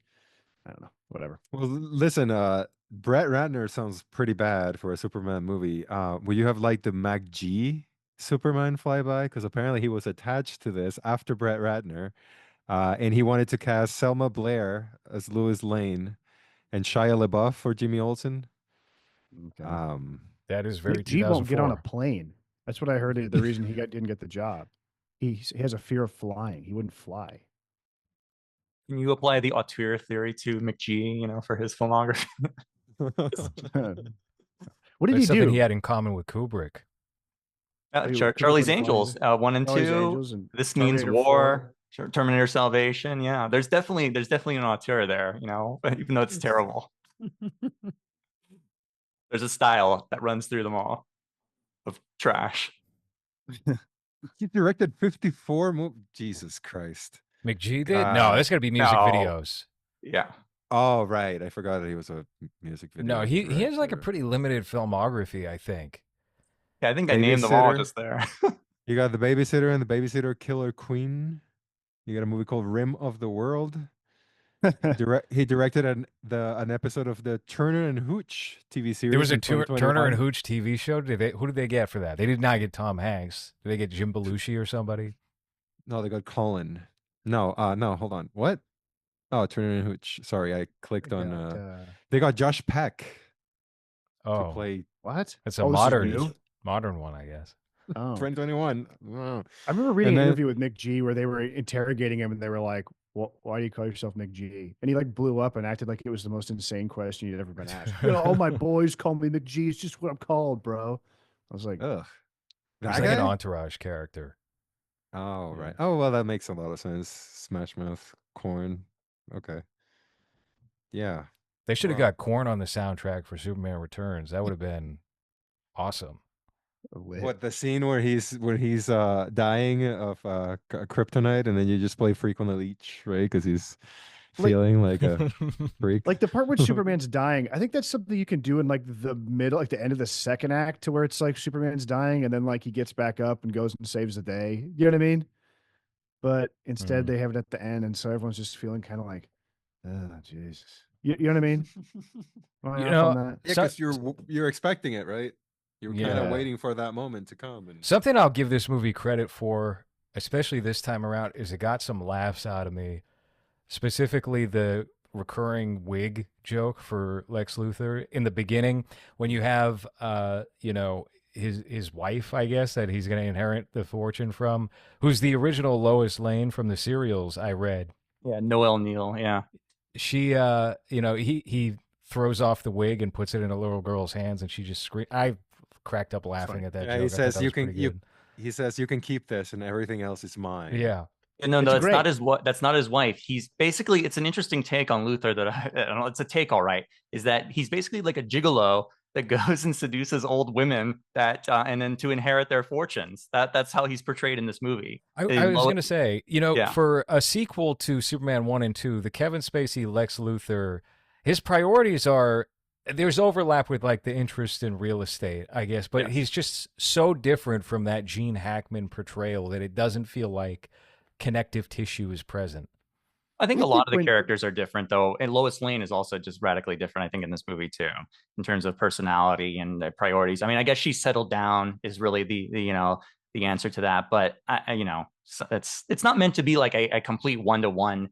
I don't know, whatever. Well, listen, Brett Ratner sounds pretty bad for a Superman movie. Will you have like the MacG Superman flyby? Because apparently he was attached to this after Brett Ratner, and he wanted to cast Selma Blair as Lois Lane and Shia LaBeouf for Jimmy Olsen. Okay. That is very McGee won't get on a 2004. plane. That's what I heard. The reason he didn't get the job. He has a fear of flying. He wouldn't fly. Can you apply the auteur theory to McGee, for his filmography? What did That's he something he do? had in common with Kubrick. Kubrick Charlie's went to fly Angels, either? 1 and 2. Angels and This Means Terminator 4. War, Terminator Salvation. Yeah, there's definitely an auteur there, even though it's terrible. There's a style that runs through them all of trash. He directed 54 movies. Jesus Christ. McGee did? No, that's got to be music No. videos. Yeah. Oh, right. I forgot that he was a music video. No, he has like a director. pretty limited filmography, I think. Yeah, I think I named them all Babysitter. just there. You got The Babysitter and The Babysitter Killer Queen. You got a movie called Rim of the World. He directed an episode of the Turner and Hooch TV series. There was a in Turner 2021. and Hooch TV show. Who did they get for that? They did not get Tom Hanks. Did they get Jim Belushi or somebody? No, they got Colin. No, hold on. What? Oh, Turner and Hooch. Sorry, I clicked on. They got Josh Peck to Oh, play what? it's a Oh, this is new? modern one, I guess. Oh. 2021. Wow. I remember reading And an then- interview with Mick G where they were interrogating him and they were like, why do you call yourself Mick G? And he like blew up and acted like it was the most insane question he'd ever been asked. All my boys call me Mick G. It's just what I'm called, bro. I was like, Ugh. He's That like an guy? entourage character. Oh, Yeah. right. Oh, well, that makes a lot of sense. Smash Mouth, Corn. Okay. Yeah. They should have Wow. got Korn on the soundtrack for Superman Returns. That would have been awesome. What, the scene where he's dying of kryptonite, and then you just play Freak on the Leech, right? Because he's feeling like a freak. Like the part where Superman's dying, I think that's something you can do in like the middle, like the end of the second act, to where it's like Superman's dying and then like he gets back up and goes and saves the day. You know what I mean? But instead they have it at the end, and so everyone's just feeling kind of like, oh Jesus. You know what I mean? Am I off on that? Yeah, because you're expecting it, right? You're kind Yeah. of waiting for that moment to come. And Something I'll give this movie credit for, especially this time around, is it got some laughs out of me. Specifically, the recurring wig joke for Lex Luthor in the beginning, when you have, his wife, I guess, that he's going to inherit the fortune from, who's the original Lois Lane from the serials I read. Yeah, Noel Neal. Yeah. She, he throws off the wig and puts it in a little girl's hands, and she just screams. I cracked up laughing at that yeah, joke. he says that you was can pretty good. he says you can keep this, and everything else is mine. Yeah. No, It's that's great. not his what. That's not his wife. He's basically, it's an interesting take on Luthor that I don't know. It's a take, all right. Is that he's basically like a gigolo that goes and seduces old women and then to inherit their fortunes. That's how he's portrayed in this movie. I was going to say, Yeah. for a sequel to Superman 1 and 2, the Kevin Spacey Lex Luthor, his priorities are, there's overlap with like the interest in real estate, I guess, but Yes. he's just so different from that Gene Hackman portrayal that it doesn't feel like connective tissue is present. I think I a lot think of the when- characters are different, though, and Lois Lane is also just radically different. I think in this movie too, in terms of personality and their priorities. I mean, I guess she settled down is really the answer to that. But it's not meant to be like a complete 1-to-1.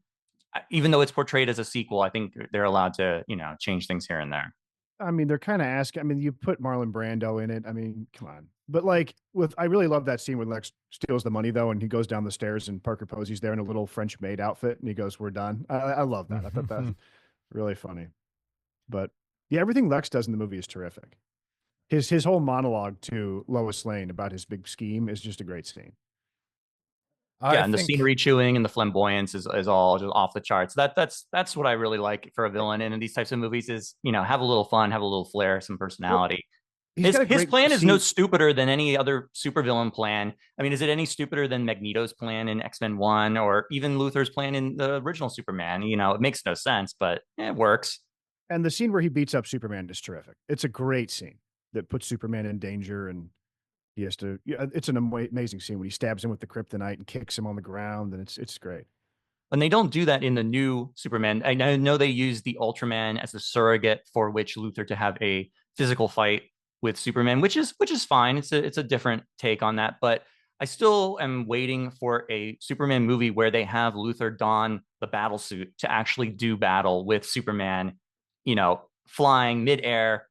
Even though it's portrayed as a sequel, I think they're allowed to change things here and there. I mean, they're kind of asking. I mean, you put Marlon Brando in it. I mean, come on. But like, I really love that scene when Lex steals the money though, and he goes down the stairs, and Parker Posey's there in a little French maid outfit, and he goes, "We're done." I love that. I thought that's really funny. But yeah, everything Lex does in the movie is terrific. His whole monologue to Lois Lane about his big scheme is just a great scene. Yeah, and the scenery chewing and the flamboyance is all just off the charts. That's what I really like for a villain. And in these types of movies is, have a little fun, have a little flair, some personality. He's got a His great plan is no scene- stupider than any other supervillain plan. I mean, is it any stupider than Magneto's plan in X-Men 1 or even Luthor's plan in the original Superman? It makes no sense, but it works. And the scene where he beats up Superman is terrific. It's a great scene that puts Superman in danger, and he has to. It's an amazing scene when he stabs him with the kryptonite and kicks him on the ground, and it's great. And they don't do that in the new Superman. I know they use the Ultraman as the surrogate for which Luthor to have a physical fight with Superman, which is fine. It's a different take on that, but I still am waiting for a Superman movie where they have Luthor don the battle suit to actually do battle with Superman, flying midair,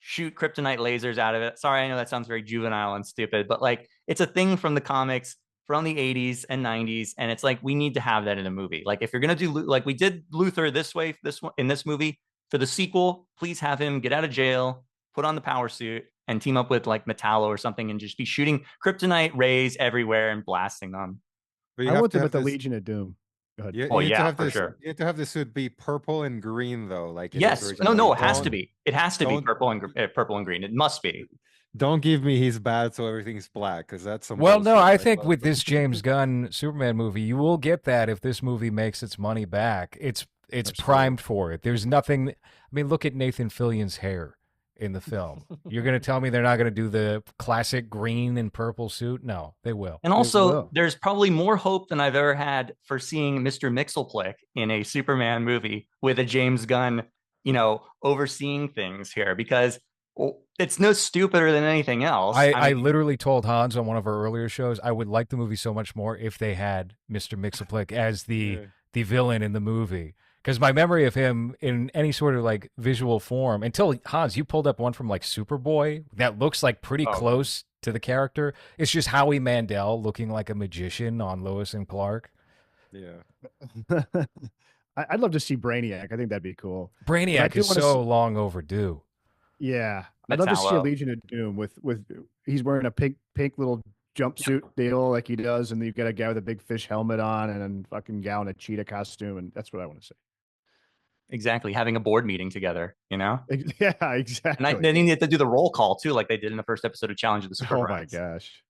shoot kryptonite lasers out of it. Sorry, I know that sounds very juvenile and stupid, but like it's a thing from the comics from the 80s and 90s, and it's like we need to have that in a movie. Like if you're gonna do like we did Luthor this way, this one in this movie, for the sequel, please have him get out of jail, put on the power suit, and team up with like Metallo or something, and just be shooting kryptonite rays everywhere and blasting them. But you I have want to them have at the this. Legion of Doom. Go ahead. You Oh need to yeah, have for this. sure. You need to have this suit be purple and green though, like it is Yes, no, originally. no, it has to Don't be. It has to be don't purple and green. It must be. don't give me he's bad so everything's black because that's some Well, no, bullshit. I think with this James Gunn Superman movie, you will get that if this movie makes its money back. It's Absolutely. primed for it. There's nothing. I mean, look at Nathan Fillion's hair in the film. You're going to tell me they're not going to do the classic green and purple suit? No, they will. And also, will. there's probably more hope than I've ever had for seeing Mr. Mxyzptlk in a Superman movie with a James Gunn, overseeing things here, because it's no stupider than anything else. I literally told Hans on one of our earlier shows I would like the movie so much more if they had Mr. Mxyzptlk as the villain in the movie. Because my memory of him in any sort of like visual form, until Hans, you pulled up one from like Superboy that looks like pretty close to the character. It's just Howie Mandel looking like a magician on Lois and Clark. Yeah. I'd love to see Brainiac. I think that'd be cool. Brainiac is so long overdue. Yeah, I'd love to see a Legion of Doom with he's wearing a pink little jumpsuit deal like he does, and you got a guy with a big fish helmet on and then fucking gal in a cheetah costume, and that's what I want to see. Exactly, having a board meeting together, Yeah, exactly. And they need to do the roll call too, like they did in the first episode of Challenge of the Super Friends. Oh my gosh.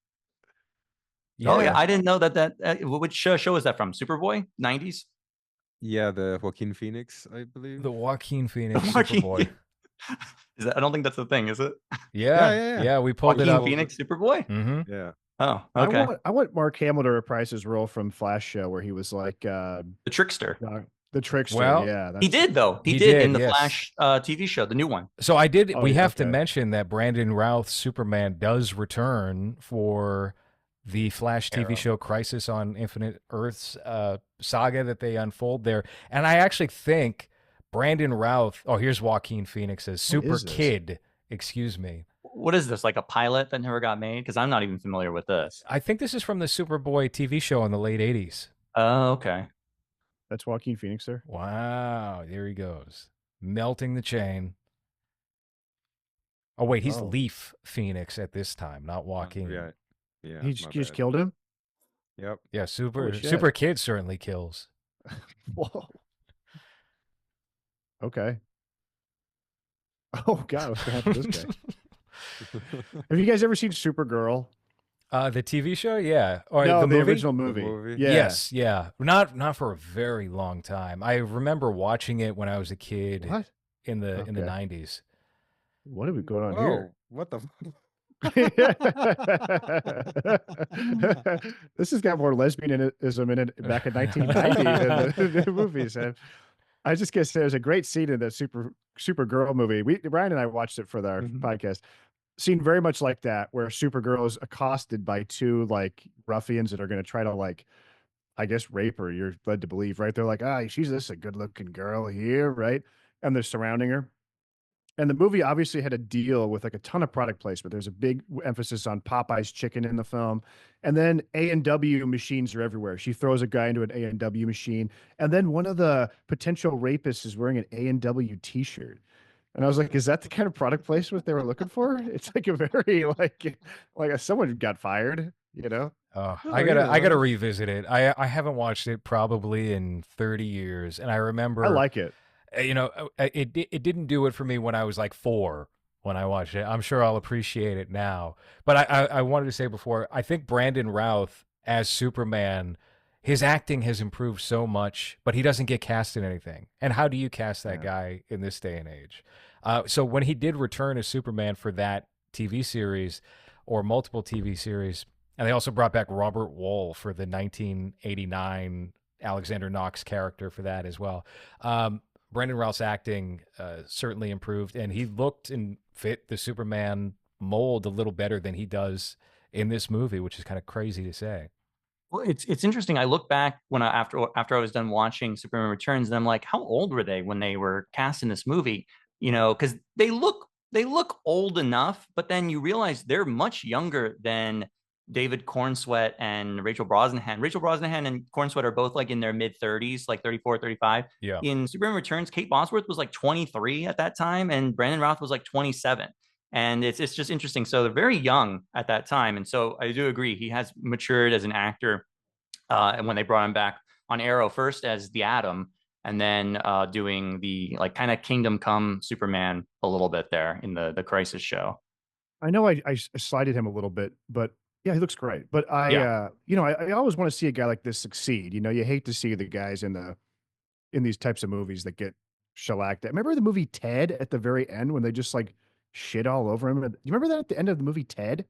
Yeah. Oh yeah, I didn't know that. Which show is that from? Superboy, 90s? Yeah, the Joaquin Phoenix, I believe. The Joaquin Phoenix Superboy. I don't think that's the thing, is it? Yeah. We pulled it up. Joaquin Phoenix Superboy. Mm-hmm. Yeah. Oh, okay. I want Mark Hamill to reprise his role from Flash show where he was like the trickster. The trickster. Well, yeah, he did though. He did in the Flash TV show, the new one. So I did. We have to mention that Brandon Routh's Superman does return for the Flash TV show Crisis on Infinite Earths saga that they unfold there. And I actually think Brandon Routh. Oh, here's Joaquin Phoenix's Super Kid. Excuse me. What is this? Like a pilot that never got made? Because I'm not even familiar with this. I think this is from the Superboy TV show in the late 80s. Oh, okay. That's Joaquin Phoenix there. Wow, there he goes. Melting the chain. Oh, wait, he's Leaf Phoenix at this time, not Joaquin. Yeah. He just killed him? Yep. Yeah, Super Kid certainly kills. Whoa. Okay. Oh, God, what's going to happen to this guy? Have you guys ever seen Supergirl? The TV show, yeah, or no, the movie? Original movie. Yeah. Yes, yeah, not for a very long time. I remember watching it when I was a kid. What? in the 90s. What are we going on here? What the? This has got more lesbianism in it back in 1990 in the movies. And I just guess there's a great scene in the Supergirl movie. Bryan and I watched it for our podcast. Scene very much like that, where Supergirl is accosted by two like ruffians that are going to try to like, I guess, rape her. You're led to believe, right? They're like, she's this a good looking girl here, right? And they're surrounding her. And the movie obviously had a deal with like a ton of product placement. There's a big emphasis on Popeye's chicken in the film. And then A&W machines are everywhere. She throws a guy into an A&W machine. And then one of the potential rapists is wearing an A&W t-shirt. And I was like, is that the kind of product placement they were looking for? It's like a very like someone got fired, you know? I gotta revisit it. I haven't watched it probably in 30 years. And I remember I like it. It didn't do it for me when I was like 4 when I watched it. I'm sure I'll appreciate it now. But I wanted to say before, I think Brandon Routh as Superman, his acting has improved so much, but he doesn't get cast in anything. And how do you cast that guy in this day and age? So when he did return as Superman for that TV series or multiple TV series, and they also brought back Robert Wuhl for the 1989 Alexander Knox character for that as well. Brandon Routh's acting certainly improved, and he looked and fit the Superman mold a little better than he does in this movie, which is kind of crazy to say. Well, it's interesting. I look back when after I was done watching Superman Returns, and I'm like, how old were they when they were cast in this movie? Because they look they look old enough, but then you realize they're much younger than David Cornsweet and Rachel Brosnahan. Rachel Brosnahan and Cornsweet are both like in their mid 30s, like 34, 35. Yeah. In Superman Returns, Kate Bosworth was like 23 at that time, and Brandon Routh was like 27. And it's just interesting. So they're very young at that time. And so I do agree. He has matured as an actor. And when they brought him back on Arrow, first as the Atom, and then doing the like kind of Kingdom Come Superman a little bit there in the Crisis show. I know I slighted him a little bit, but yeah, he looks great. But Yeah. I always want to see a guy like this succeed. You know, you hate to see the guys in these types of movies that get shellacked. Remember the movie Ted at the very end when they just like shit all over him? You remember that at the end of the movie Ted?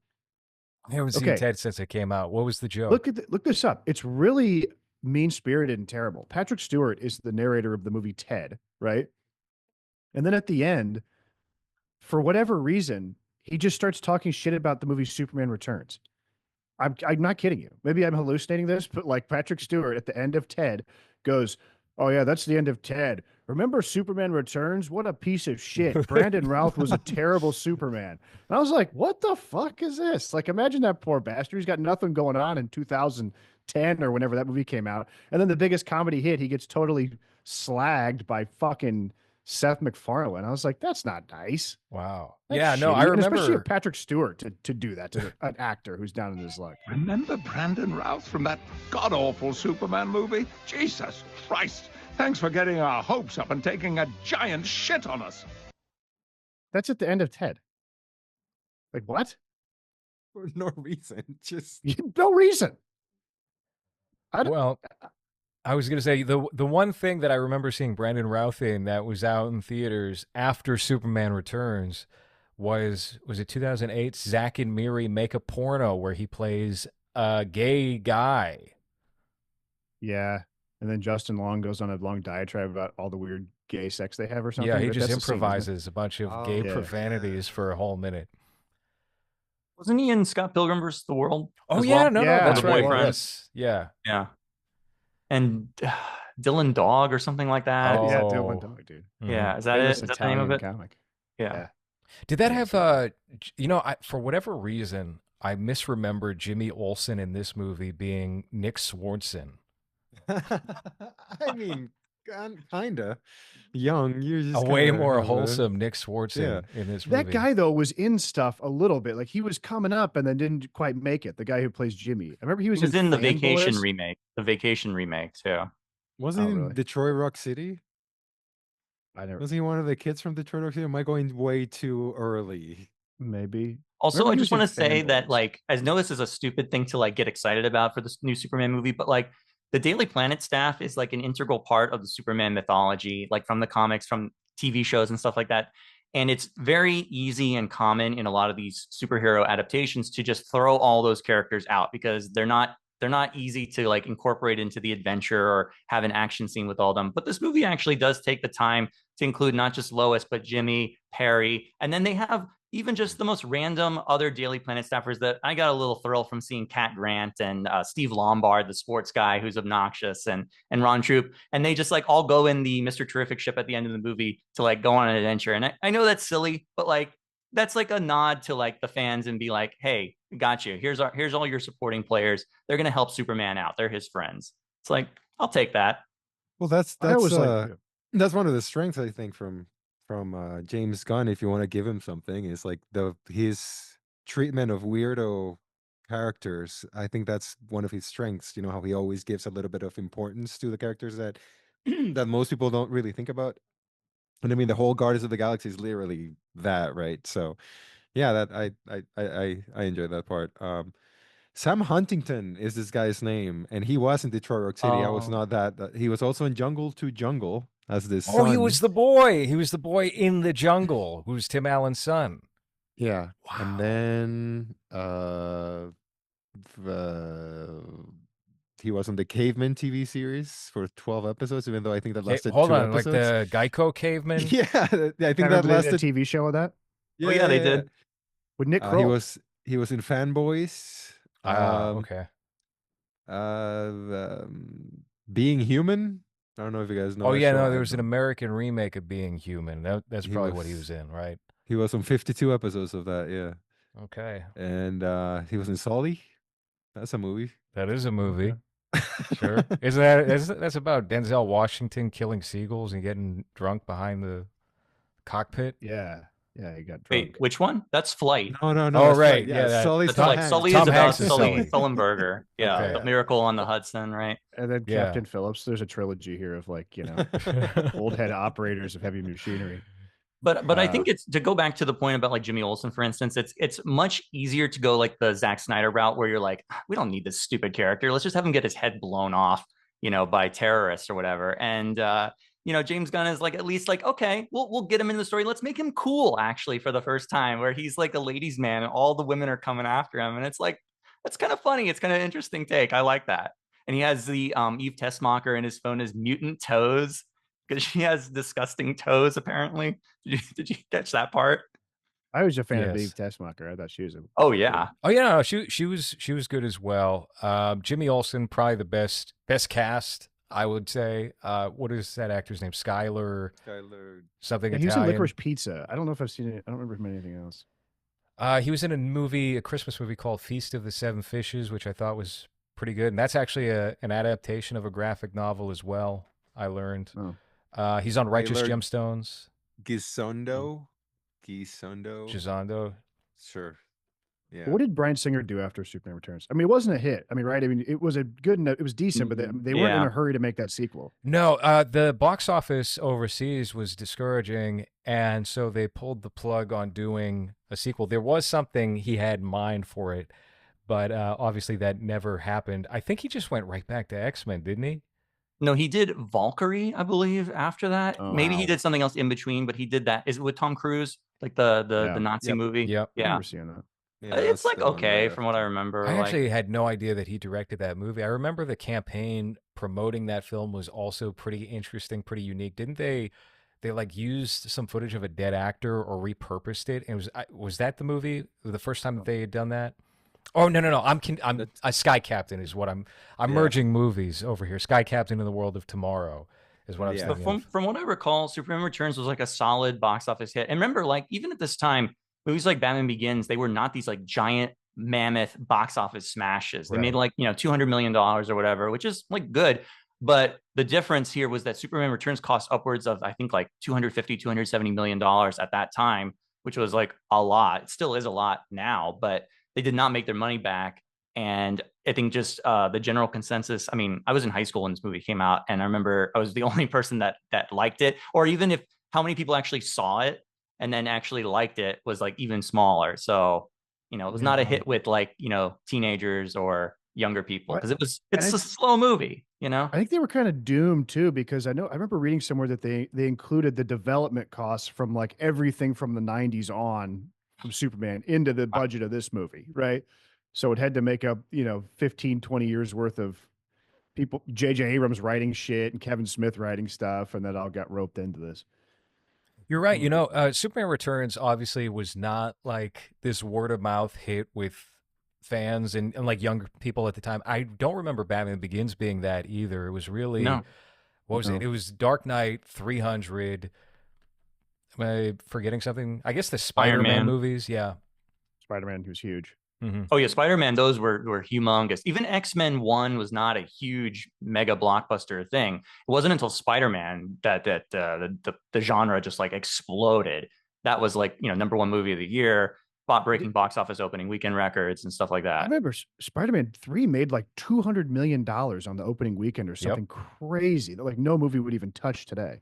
I haven't seen Okay, Ted since it came out. What was the joke? look this up. It's really mean spirited and terrible. Patrick Stewart is the narrator of the movie Ted, right? And then at the end, for whatever reason, he just starts talking shit about the movie Superman Returns. I'm not kidding you. Maybe I'm hallucinating this, but like Patrick Stewart at the end of Ted goes, "Oh yeah, that's the end of Ted. Remember Superman Returns? What a piece of shit. Brandon Routh was a terrible Superman." And I was like, "What the fuck is this?" Like, imagine that poor bastard. He's got nothing going on in 2010 or whenever that movie came out, and then the biggest comedy hit, he gets totally slagged by fucking Seth MacFarlane. I was like, "That's not nice." Wow. That's Yeah, no, shitty. I And especially remember. of Patrick Stewart to do that to an actor who's down in his luck. Remember Brandon Routh from that god-awful Superman movie? Jesus Christ. Thanks for getting our hopes up and taking a giant shit on us. That's at the end of Ted. Like what? For no reason. Just No reason. Well, I was going to say the one thing that I remember seeing Brandon Routh in that was out in theaters after Superman Returns was it 2008? Zack and Miri Make a Porno, where he plays a gay guy. Yeah. And then Justin Long goes on a long diatribe about all the weird gay sex they have or something. Yeah, he But just that's the scene, isn't it? improvises a bunch of gay yeah. profanities for a whole minute. Wasn't he in Scott Pilgrim vs. the World? Oh as yeah, well? no, Yeah, that's the right. boyfriend. Yes, yeah. Yeah. And Dylan Dog or something like that. Oh. Yeah, Dylan Dog, dude. Mhm. Yeah. Is that it? Famous Is that the name of Italian it? comic. Yeah. Did that Yeah, have so- for whatever reason, I misremembered Jimmy Olsen in this movie being Nick Swardson. I mean, kinda young. You're A just way kinda more have a- wholesome Nick Swardson in this movie. That guy though was in stuff a little bit. Like he was coming up and then didn't quite make it. The guy who plays Jimmy. I remember he was, He was in the Vacation Fanboys. remake. The Vacation remake too. Wasn't Oh, he in really? Detroit Rock City? I never Was he one of the kids from Detroit Rock City? Am I going way too early? maybe. Also, Remember I he just was in want to say that, Fanboys. like, I know this is a stupid thing to like get excited about for this new Superman movie, but like the Daily Planet staff is like an integral part of the Superman mythology, like from the comics, from TV shows and stuff like that. And it's very easy and common in a lot of these superhero adaptations to just throw all those characters out because they're not easy to like incorporate into the adventure or have an action scene with all of them. But this movie actually does take the time to include not just Lois, but Jimmy, Perry, and then they have even just the most random other Daily Planet staffers that I got a little thrill from seeing Cat Grant and Steve Lombard, the sports guy who's obnoxious, and Ron Troop, and they just like all go in the Mr. Terrific ship at the end of the movie to like go on an adventure. And I know that's silly, but like that's like a nod to like the fans and be like, hey, got you. Here's all your supporting players. They're gonna help Superman out. They're his friends. It's like I'll take that. Well, that's I always that's one of the strengths I think from James Gunn. If you want to give him something, is like his treatment of weirdo characters. I think that's one of his strengths. You know how he always gives a little bit of importance to the characters that that most people don't really think about. And I mean, the whole Guardians of the Galaxy is literally that, right? So, yeah, that I enjoyed that part. Sam Huntington is this guy's name, and he was in Detroit Rock City. I was Oh. not that. He was also in Jungle to Jungle as this. Oh, he son. was the boy. He was the boy in the jungle who's Tim Allen's son. Yeah. Wow. And then he was on the Caveman TV series for 12 episodes, even though I think that lasted Hold 2 on, like episodes. the Geico caveman? Yeah, I think Never that did a lasted. TV show of that Oh, yeah, they did. with Nick He Kroll. was in Fanboys. Okay. Being Human. I don't know if you guys know. Oh that yeah, show. no, I there was an don't- American remake of Being Human. That's He probably what he was- was in, right? He was on 52 episodes of that, yeah. Okay. And he was in Sully. That's a movie. That is a movie. Okay. Sure. That's about Denzel Washington killing seagulls and getting drunk behind the cockpit? Yeah. Yeah, he got Wait, drunk. which one? That's Flight. No, Oh, that's right. Yeah, Yeah, Sully's That's Tom Flight. Hanks. Sully Tom is about Hanks is Sully Sully. Sullenberger. Yeah, Okay. the Miracle on the Hudson, right? And then Yeah. Captain Phillips. There's a trilogy here of like, old head operators of heavy machinery. But I think it's to go back to the point about like Jimmy Olsen, for instance, it's much easier to go like the Zack Snyder route where you're like, we don't need this stupid character. Let's just have him get his head blown off, by terrorists or whatever. And James Gunn is like at least like, okay, we'll get him in the story. Let's make him cool actually for the first time, where he's like a ladies' man and all the women are coming after him. And it's like, that's kind of funny. It's kind of interesting take. I like that. And he has the Eve Tessmacher in his phone as mutant toes because she has disgusting toes apparently. Did you catch that part? I was a fan of Yes. Eve Tessmacher. I thought she was a Oh yeah. Oh yeah, no, she was good as well. Jimmy Olsen, probably the best cast, I would say. What is that actor's name? Skylar something Yeah, he was in Italian. Licorice Pizza. I don't know if I've seen it. I don't remember him in anything else. He was in a Christmas movie called Feast of the Seven Fishes, which I thought was pretty good, and that's actually an adaptation of a graphic novel as well. I learned. Oh. He's on Righteous learned- Gemstones. Gisondo. Gisondo. Sure. Yeah. But what did Bryan Singer do after Superman Returns? I mean, it wasn't a hit. I mean, right? I mean, it was a good. It was decent, but they weren't in Yeah. a hurry to make that sequel. No, the box office overseas was discouraging, and so they pulled the plug on doing a sequel. There was something he had in mind for it, but obviously that never happened. I think he just went right back to X-Men, didn't he? No, he did Valkyrie, I believe, after that. Oh, Maybe he wow. did something else in between, but he did that. Is it with Tom Cruise? Like the Yeah. Nazi Yep. movie? Yep. I Yeah. remember seeing that. Yeah, It's that's like the one okay right from what I after. remember. I like, actually had no idea that he directed that movie. I remember the campaign promoting that film was also pretty interesting, pretty unique. Didn't they like used some footage of a dead actor or repurposed it? And was that the movie the first time that they had done that? Oh no! I'm a Sky Captain is what I'm Yeah. merging movies over here. Sky Captain in the World of Tomorrow is what I was Yeah. But thinking. from what I recall, Superman Returns was like a solid box office hit. And remember, like even at this time, movies like Batman Begins, they were not these like giant mammoth box office smashes. They Right. made like $200 million or whatever, which is like good. But the difference here was that Superman Returns cost upwards of I think like $250-270 million at that time, which was like a lot. It still is a lot now, but they did not make their money back. And I think just the general consensus. I mean, I was in high school when this movie came out, and I remember I was the only person that liked it, or even if how many people actually saw it and then actually liked it was like even smaller. So it was not a hit with like teenagers or younger people because it's a slow movie. I think they were kind of doomed too, because I remember reading somewhere that they included the development costs from like everything from the 90s on from Superman into the budget of this movie, right? So it had to make up, 15, 20 years worth of people, J.J. Abrams writing shit and Kevin Smith writing stuff, and that all got roped into this. You're right. Superman Returns obviously was not like this word of mouth hit with fans and like younger people at the time. I don't remember Batman Begins being that either. It was really No. What was it? It was Dark Knight, 300. Am I forgetting something? I guess the Spider-Man Iron Man. movies. Yeah. Spider-Man was huge. Mm-hmm. Oh yeah, Spider-Man. Those were humongous. Even X-Men 1 was not a huge mega blockbuster thing. It wasn't until Spider-Man that the genre just like exploded. That was like number one movie of the year, breaking box office opening weekend records and stuff like I that. remember Spider-Man 3 made like $200 million on the opening weekend or something crazy that like no movie would even touch today.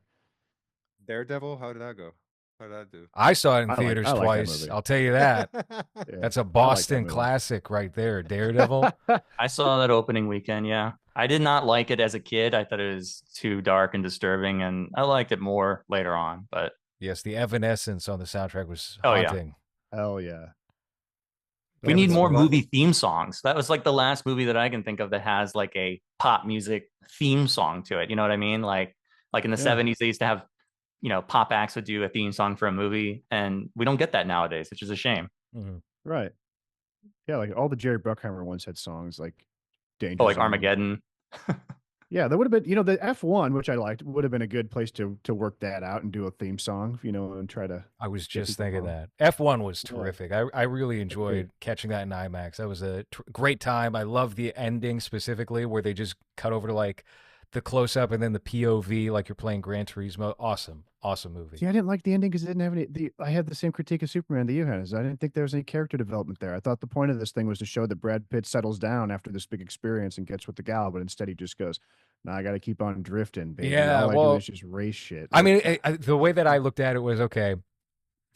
Daredevil, how did that go? How did that do? I saw it in I theaters like that twice. movie. I'll tell you that. Yeah, That's a I like that Boston movie. classic right there. Daredevil. I saw that opening weekend. Yeah, I did not like it as a kid. I thought it was too dark and disturbing, and I liked it more later on. But Yes, the Evanescence on the soundtrack was Oh, yeah. haunting. Hell yeah. we need more movie theme songs. That was like the last movie that I can think of that has like a pop music theme song to it. You know what I mean? Like in the 70s, they used to have, pop acts would do a theme song for a movie, and we don't get that nowadays, which is a shame. Mhm. Right. Yeah, like all the Jerry Bruckheimer ones had songs like Danger Oh, like Zone. Armageddon. Yeah, that would have been, the F1, which I liked, would have been a good place to work that out and do a theme song, and try to I was get just people thinking involved. that F1 was Yeah. terrific. I really Agreed. enjoyed catching that in IMAX. That was a great time. I love the ending specifically where they just cut over to like the close up and then the POV like you're playing Gran Turismo. Awesome movie. See, I didn't like the ending because it didn't have any. I had the same critique of Superman that you had. Is I didn't think there was any character development there. I thought the point of this thing was to show that Brad Pitt settles down after this big experience and gets with the gal, but instead he just goes, "Nah, I got to keep on drifting, baby. Yeah, All I do well, is just race shit." I mean, the way that I looked at it was okay.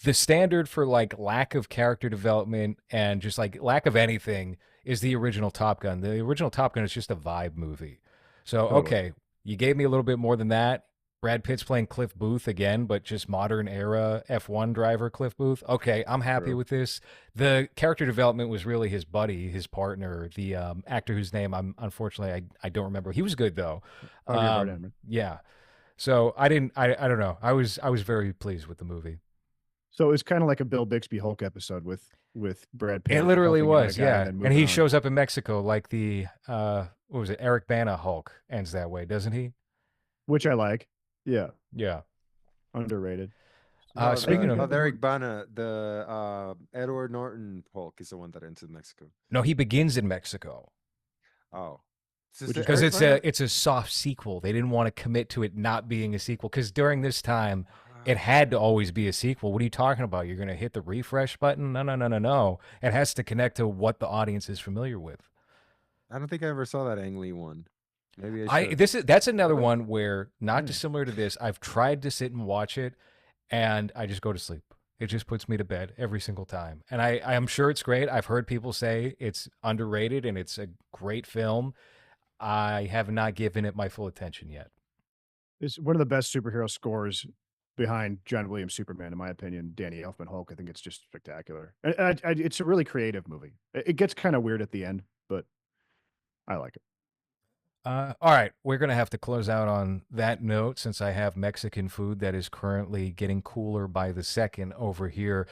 The standard for like lack of character development and just like lack of anything is the original Top Gun. The original Top Gun is just a vibe movie. So, Totally. okay, you gave me a little bit more than that. Brad Pitt's playing Cliff Booth again, but just modern era F1 driver Cliff Booth. Okay, I'm happy True. with this. The character development was really his buddy, his partner, the actor whose name I'm unfortunately I don't remember. He was good though. Javier Bardem. Yeah. So I didn't I don't know. I was very pleased with the movie. So it was kind of like a Bill Bixby Hulk episode with Brad Pitt. It literally helping out a was, guy yeah. then And moving he on. shows up in Mexico like the what was it? Eric Bana Hulk ends that way, doesn't he? Which I like. Yeah, Yeah. underrated. No, Speaking the, of- not Eric Bana, the Edward Norton Hulk is the one that entered Mexico. No, he begins in Mexico. Oh, Which is Because Eric it's Bana? a soft sequel. They didn't want to commit to it not being a sequel because during this time it had to always be a sequel. What are you talking about? You're going to hit the refresh button? No. It has to connect to what the audience is familiar with. I don't think I ever saw that Ang Lee one. Maybe I should. That's another one where not Hmm. dissimilar to this. I've tried to sit and watch it, and I just go to sleep. It just puts me to bed every single time. And I am sure it's great. I've heard people say it's underrated and it's a great film. I have not given it my full attention yet. It's one of the best superhero scores behind John Williams' Superman, in my opinion. Danny Elfman Hulk, I think it's just spectacular. It's a really creative movie. It gets kind of weird at the end, but I like it. All right, we're going to have to close out on that note since I have Mexican food that is currently getting cooler by the second over here.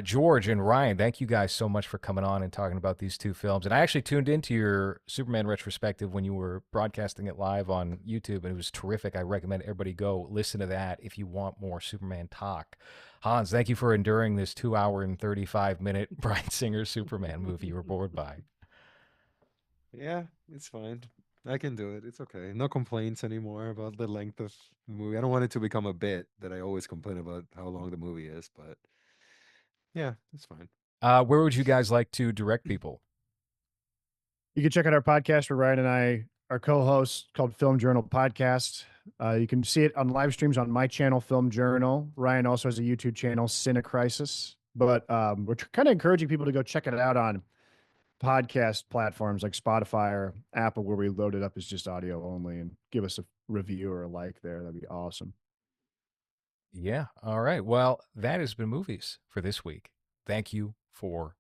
George and Ryan, thank you guys so much for coming on and talking about these two films. And I actually tuned into your Superman retrospective when you were broadcasting it live on YouTube, and it was terrific. I recommend everybody go listen to that if you want more Superman talk. Hans, thank you for enduring this 2 hour and 35-minute Bryan Singer Superman movie you were bored by. Yeah, it's fine. I can do it. It's okay. No complaints anymore about the length of the movie. I don't want it to become a bit that I always complain about how long the movie is, but yeah, it's fine. Where would you guys like to direct people? You can check out our podcast where Ryan and I are co-hosts called Film Journal Podcast. You can see it on live streams on my channel, Film Journal. Ryan also has a YouTube channel, Cinecrisis. But we're kind of encouraging people to go check it out on podcast platforms like Spotify or Apple, where we load it up as just audio only, and give us a review or a like there. That'd be awesome. Yeah. All right. Well, that has been movies for this week. Thank you for